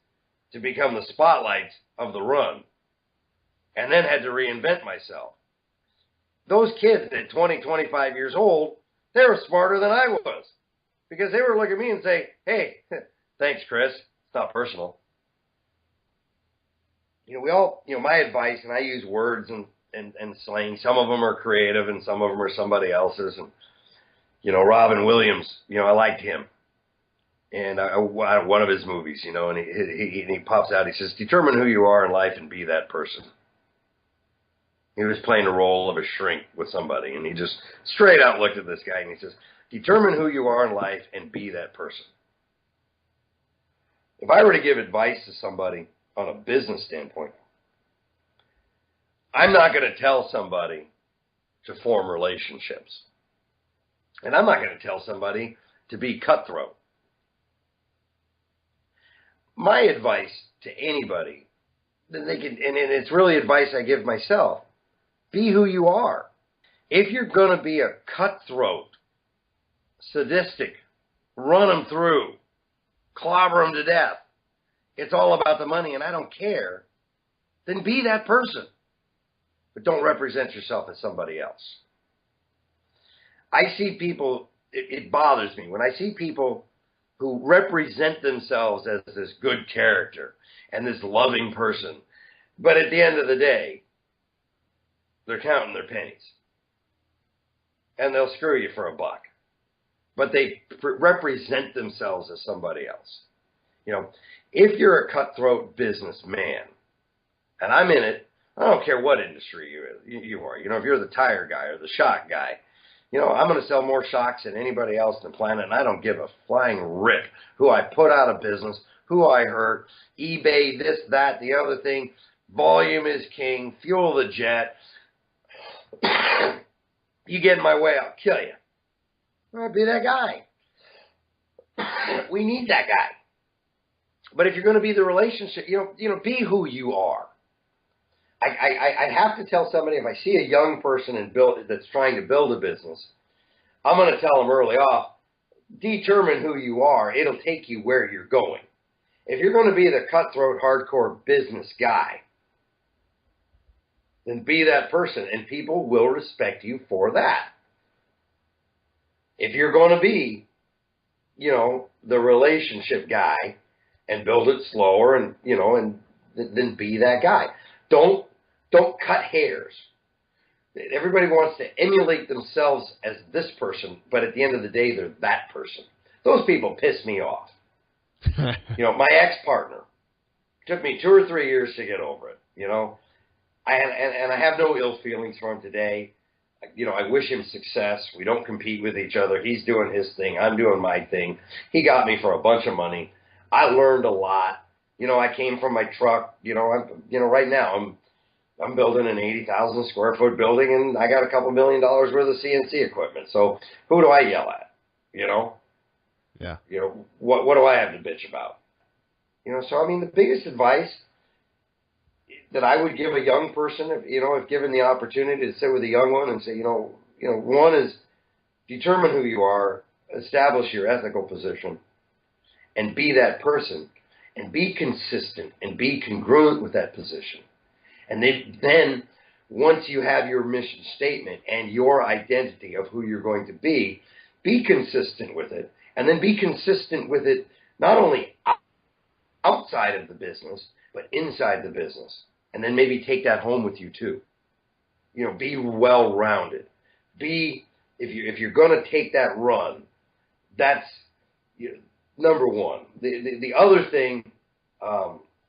to become the spotlights of the run, and then had to reinvent myself. Those kids at 20, 25 years old, they were smarter than I was because they were looking at me and say, hey, thanks, Chris. It's not personal. My advice, and I use words and slang. Some of them are creative and some of them are somebody else's. And, Robin Williams, I liked him. And one of his movies, and he pops out, he says, determine who you are in life and be that person. He was playing the role of a shrink with somebody, and he just straight out looked at this guy and he says, determine who you are in life and be that person. If I were to give advice to somebody on a business standpoint, I'm not going to tell somebody to form relationships. And I'm not going to tell somebody to be cutthroat. My advice to anybody, and it's really advice I give myself, be who you are. If you're going to be a cutthroat, sadistic, run them through, clobber them to death, it's all about the money and I don't care, then be that person. But don't represent yourself as somebody else. I see people, it bothers me when I see people who represent themselves as this good character and this loving person, but at the end of the day, they're counting their pennies. And they'll screw you for $1. But they represent themselves as somebody else. If you're a cutthroat businessman, and I'm in it, I don't care what industry you are. If you're the tire guy or the shock guy, I'm going to sell more shocks than anybody else on the planet, and I don't give a flying rip who I put out of business, who I hurt, eBay, this, that, the other thing. Volume is king. Fuel the jet. You get in my way, I'll kill you. I'll be that guy. We need that guy. But if you're going to be the relationship, be who you are. I have to tell somebody, if I see a young person that's trying to build a business, I'm going to tell them early off, determine who you are. It'll take you where you're going. If you're going to be the cutthroat, hardcore business guy, then be that person, and people will respect you for that. If you're going to be, the relationship guy and build it slower and then be that guy. Don't cut hairs. Everybody wants to emulate themselves as this person, but at the end of the day, they're that person. Those people piss me off. My ex-partner, took me 2 or 3 years to get over it, I have no ill feelings for him today. I wish him success. We don't compete with each other. He's doing his thing. I'm doing my thing. He got me for a bunch of money. I learned a lot. I came from my truck. Right now I'm building an 80,000 square foot building, and I got a couple $1 million worth of CNC equipment. So who do I yell at? Yeah. What do I have to bitch about? So the biggest advice that I would give a young person, if given the opportunity to sit with a young one and say, one is determine who you are, establish your ethical position, and be that person, and be consistent, and be congruent with that position. And then once you have your mission statement and your identity of who you're going to be consistent with it, and then be consistent with it not only outside of the business, but inside the business. And then maybe take that home with you too. Be well-rounded. If you're going to take that run, that's number one. The other thing,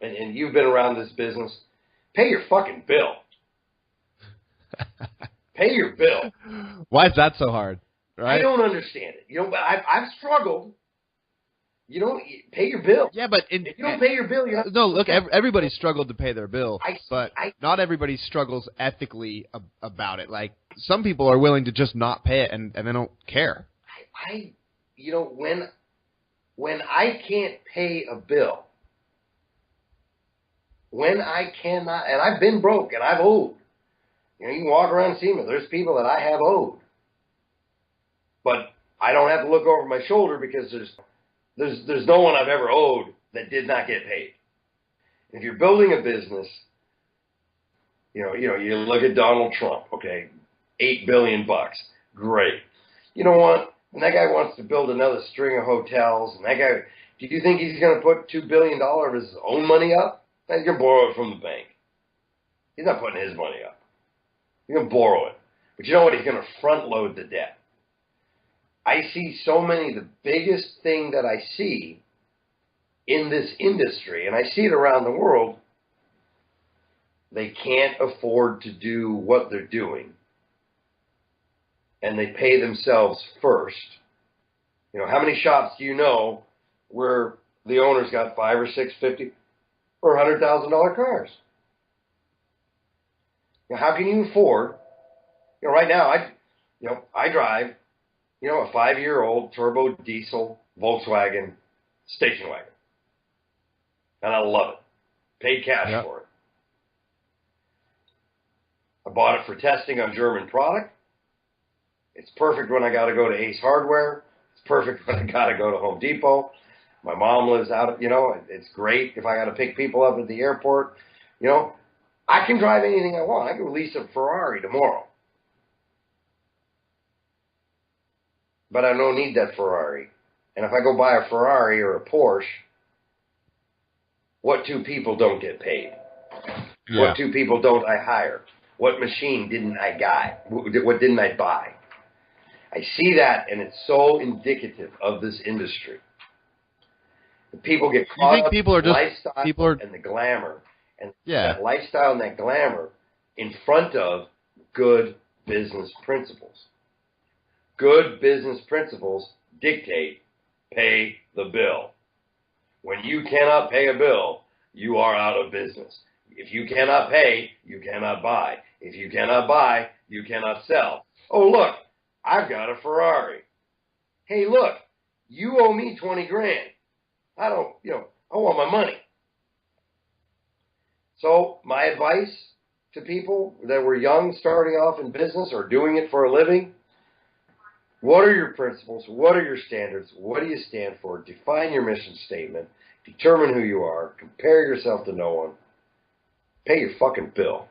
and you've been around this business, pay your fucking bill. Pay your bill. Why is that so hard? Right? I don't understand it. But I've struggled. You don't pay your bill. Yeah, but if you don't pay your bill, you have no. Look, everybody struggled to pay their bill, but I not everybody struggles ethically about it. Like some people are willing to just not pay it, and they don't care. you know, when I can't pay a bill, when I cannot, and I've been broke and I've owed. You know, you can walk around and see me. There's people that I have owed, but I don't have to look over my shoulder because there's no one I've ever owed that did not get paid. If you're building a business, you look at Donald Trump, okay, $8 billion, great. You know what? When that guy wants to build another string of hotels, and that guy, do you think he's going to put $2 billion of his own money up? He's going to borrow it from the bank. He's not putting his money up. He's going to borrow it. But you know what? He's going to front load the debt. I see so many, the biggest thing that I see in this industry, and I see it around the world, they can't afford to do what they're doing. And they pay themselves first. You know, how many shops do you know where the owner's got 5 or 6 $50 or $100,000 cars? Now, how can you afford? You know, right now I drive, a 5-year-old turbo diesel Volkswagen station wagon, and I love it. Paid cash for it. I bought it for testing on German product. It's perfect when I got to go to Ace Hardware. It's perfect when I got to go to Home Depot. My mom lives out, it's great if I got to pick people up at the airport. I can drive anything I want. I can lease a Ferrari tomorrow. But I don't need that Ferrari. And if I go buy a Ferrari or a Porsche, what 2 people don't get paid? Yeah. What 2 people don't I hire? What machine didn't I what didn't I buy? I see that, and it's so indicative of this industry. The people get caught up in the lifestyle and the glamour, and that lifestyle and that glamour in front of good business principles. Good business principles dictate pay the bill. When you cannot pay a bill, you are out of business. If you cannot pay, you cannot buy. If you cannot buy, you cannot sell. Oh, look, I've got a Ferrari. Hey, look, you owe me 20 grand. I want my money. So my advice to people that were young, starting off in business or doing it for a living, what are your principles? What are your standards? What do you stand for? Define your mission statement. Determine who you are. Compare yourself to no one. Pay your fucking bill.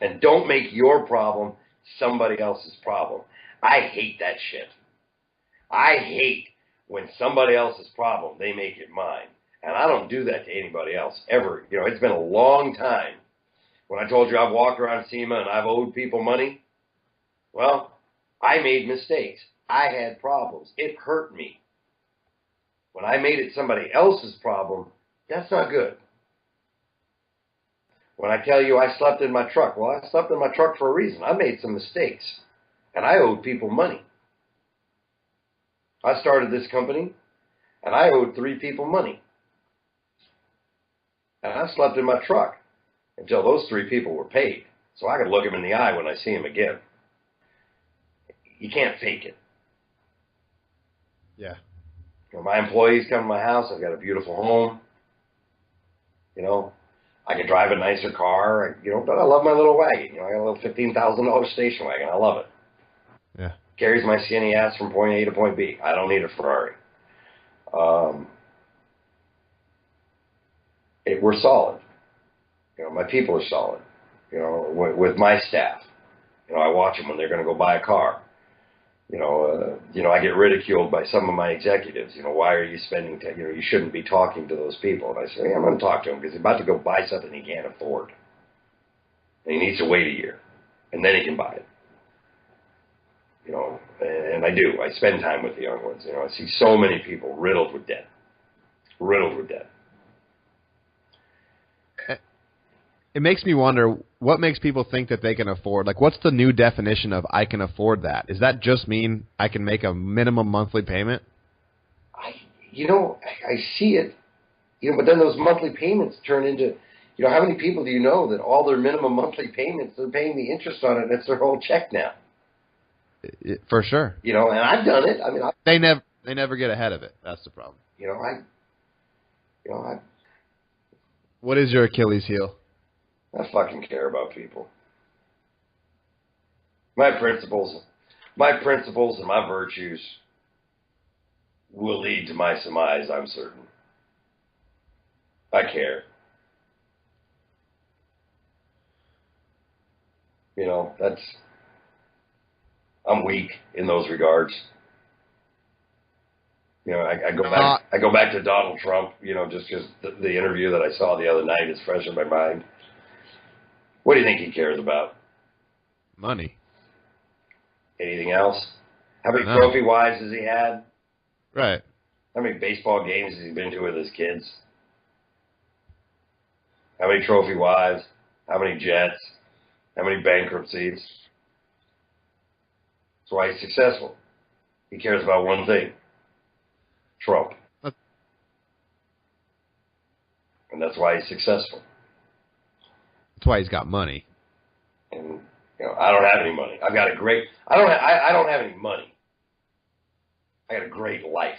And don't make your problem somebody else's problem. I hate that shit. I hate when somebody else's problem, they make it mine. And I don't do that to anybody else, ever. It's been a long time. When I told you I've walked around SEMA and I've owed people money, well, I made mistakes. I had problems. It hurt me. When I made it somebody else's problem, that's not good. When I tell you I slept in my truck, well, I slept in my truck for a reason. I made some mistakes, and I owed people money. I started this company, and I owed 3 people money. And I slept in my truck until those 3 people were paid, so I could look them in the eye when I see them again. You can't fake it. Yeah. My employees come to my house. I've got a beautiful home. I can drive a nicer car, but I love my little wagon. I got a little $15,000 station wagon. I love it. Yeah. Carries my skinny ass from point A to point B. I don't need a Ferrari. We're solid. My people are solid. With my staff. I watch them when they're going to go buy a car. I get ridiculed by some of my executives. Why are you spending time? You shouldn't be talking to those people. And I say, I'm going to talk to him because he's about to go buy something he can't afford. And he needs to wait a year. And then he can buy it. And I do. I spend time with the young ones. I see so many people riddled with debt. Riddled with debt. It makes me wonder, what makes people think that they can afford? Like, what's the new definition of I can afford that? Does that just mean I can make a minimum monthly payment? I see it, but then those monthly payments turn into, how many people do you know that all their minimum monthly payments, they're paying the interest on it, and it's their whole check now? For sure. And I've done it. I mean, they never get ahead of it. That's the problem. What is your Achilles heel? I fucking care about people. My principles and my virtues will lead to my surmise, I'm certain. I care. I'm weak in those regards. I go back to Donald Trump, just because the interview that I saw the other night is fresh in my mind. What do you think he cares about? Money. Anything else? How many trophy wives has he had? Right. How many baseball games has he been to with his kids? How many trophy wives? How many jets? How many bankruptcies? That's why he's successful. He cares about one thing. Trump. And that's why he's successful. That's why he's got money. And I don't have any money. I don't have any money. I got a great life.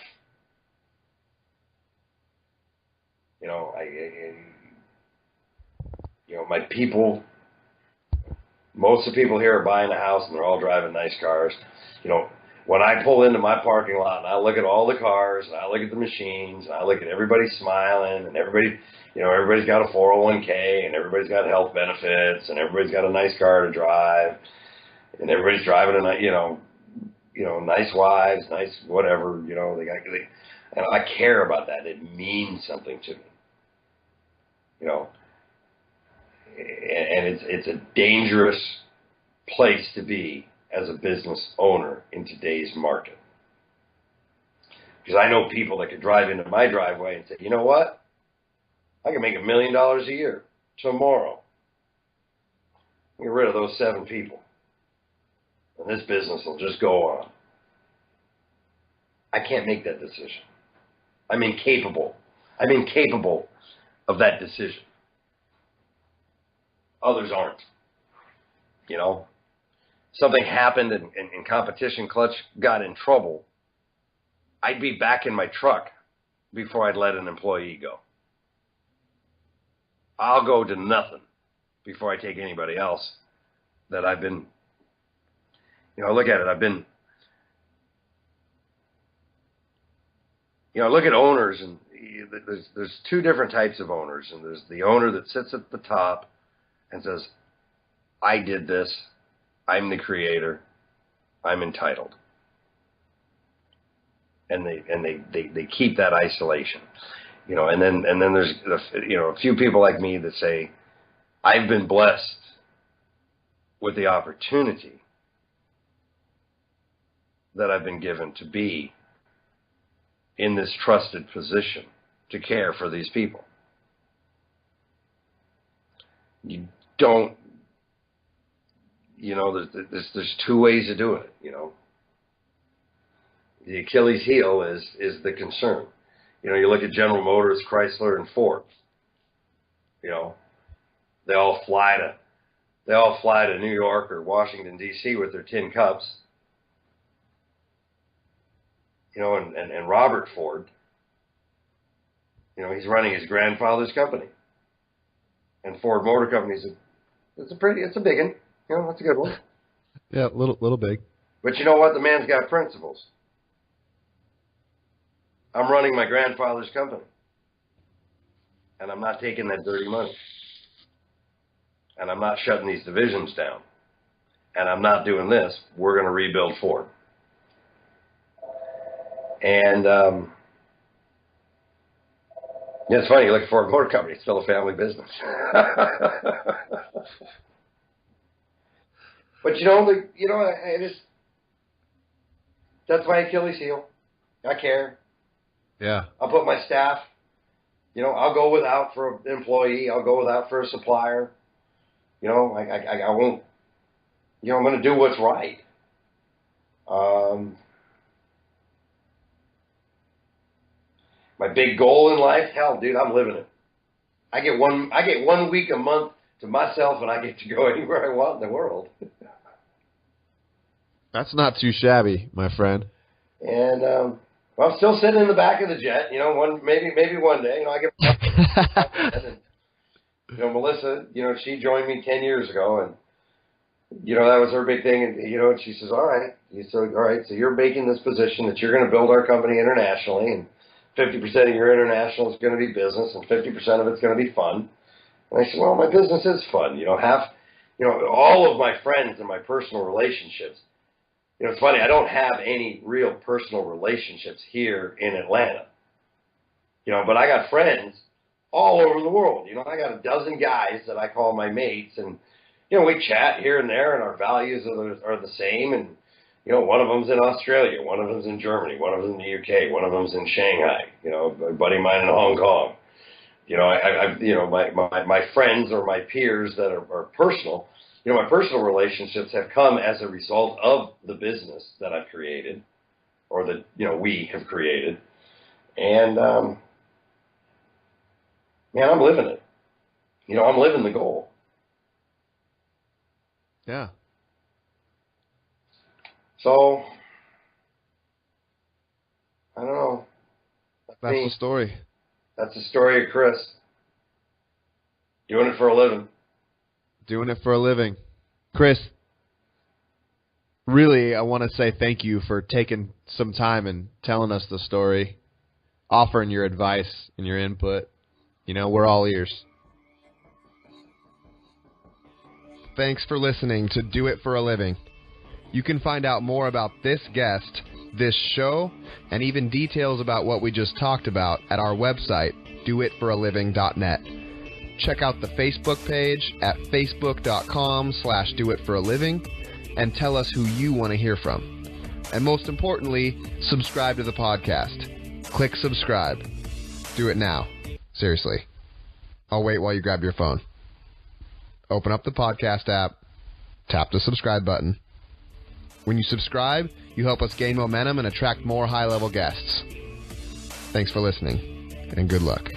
My people, most of the people here are buying a house and they're all driving nice cars. When I pull into my parking lot and I look at all the cars and I look at the machines and I look at everybody smiling and everybody's got a 401k and everybody's got health benefits and everybody's got a nice car to drive and everybody's driving a nice wives, nice whatever, and I care about that. It means something to me, and it's a dangerous place to be as a business owner in today's market. Because I know people that could drive into my driveway and say, you know what? I can make $1 million a year tomorrow. Get rid of those 7 people. And this business will just go on. I can't make that decision. I'm incapable. I'm incapable of that decision. Others aren't. Something happened and Competition Clutch got in trouble, I'd be back in my truck before I'd let an employee go. I'll go to nothing before I take anybody else that I've been, look at it. I look at owners, and there's 2 different types of owners, and there's the owner that sits at the top and says, I did this, I'm the creator, I'm entitled. And they keep that isolation. And then there's a few people like me that say, I've been blessed with the opportunity that I've been given to be in this trusted position to care for these people. You don't, there's 2 ways of doing it, The Achilles heel is the concern. You look at General Motors, Chrysler, and Ford. They all fly to New York or Washington, D.C. with their tin cups. And Robert Ford, he's running his grandfather's company. And Ford Motor Company it's a big one. That's a good one. Yeah, little big. But you know what? The man's got principles. I'm running my grandfather's company. And I'm not taking that dirty money. And I'm not shutting these divisions down. And I'm not doing this. We're going to rebuild Ford. And it's funny, you look at Ford Motor Company, it's still a family business. But I just, that's my Achilles heel. I care. Yeah. I'll put my staff, I'll go without for an employee. I'll go without for a supplier. I won't, I'm going to do what's right. My big goal in life, hell, dude, I'm living it. I get 1 week a month to myself, and I get to go anywhere I want in the world. That's not too shabby, my friend. And well, I'm still sitting in the back of the jet. You know, maybe one day. You know, I get. And, you know, Melissa. You know, she joined me 10 years ago, and you know that was her big thing. And you know, and she says, "All right." You said, "All right." So you're making this position that you're going to build our company internationally, and 50% of your international is going to be business, and 50% of it's going to be fun. And I said, "Well, my business is fun. You know, all of my friends and my personal relationships." You know, it's funny, I don't have any real personal relationships here in Atlanta. You know, but I got friends all over the world. You know, I got a dozen guys that I call my mates, and, you know, we chat here and there, and our values are the same. And, you know, one of them's in Australia, one of them's in Germany, one of them's in the UK, one of them's in Shanghai, you know, a buddy of mine in Hong Kong. You know, you know, my friends or my peers that are personal, you know, my personal relationships have come as a result of the business that I've created, or that, you know, we have created. And, man, I'm living it. You know, I'm living the goal. Yeah. So, I don't know. That's the story. That's the story of Chris. Doing it for a living. Doing it for a living. Chris, really, I want to say thank you for taking some time and telling us the story, offering your advice and your input. You know, we're all ears. Thanks for listening to Do It for a Living. You can find out more about this guest, this show, and even details about what we just talked about at our website, doitforaliving.net. Check out the Facebook page at facebook.com/doitforaliving and tell us who you want to hear from. And most importantly, subscribe to the podcast. Click subscribe. Do it now. Seriously. I'll wait while you grab your phone. Open up the podcast app. Tap the subscribe button. When you subscribe, you help us gain momentum and attract more high-level guests. Thanks for listening, and good luck.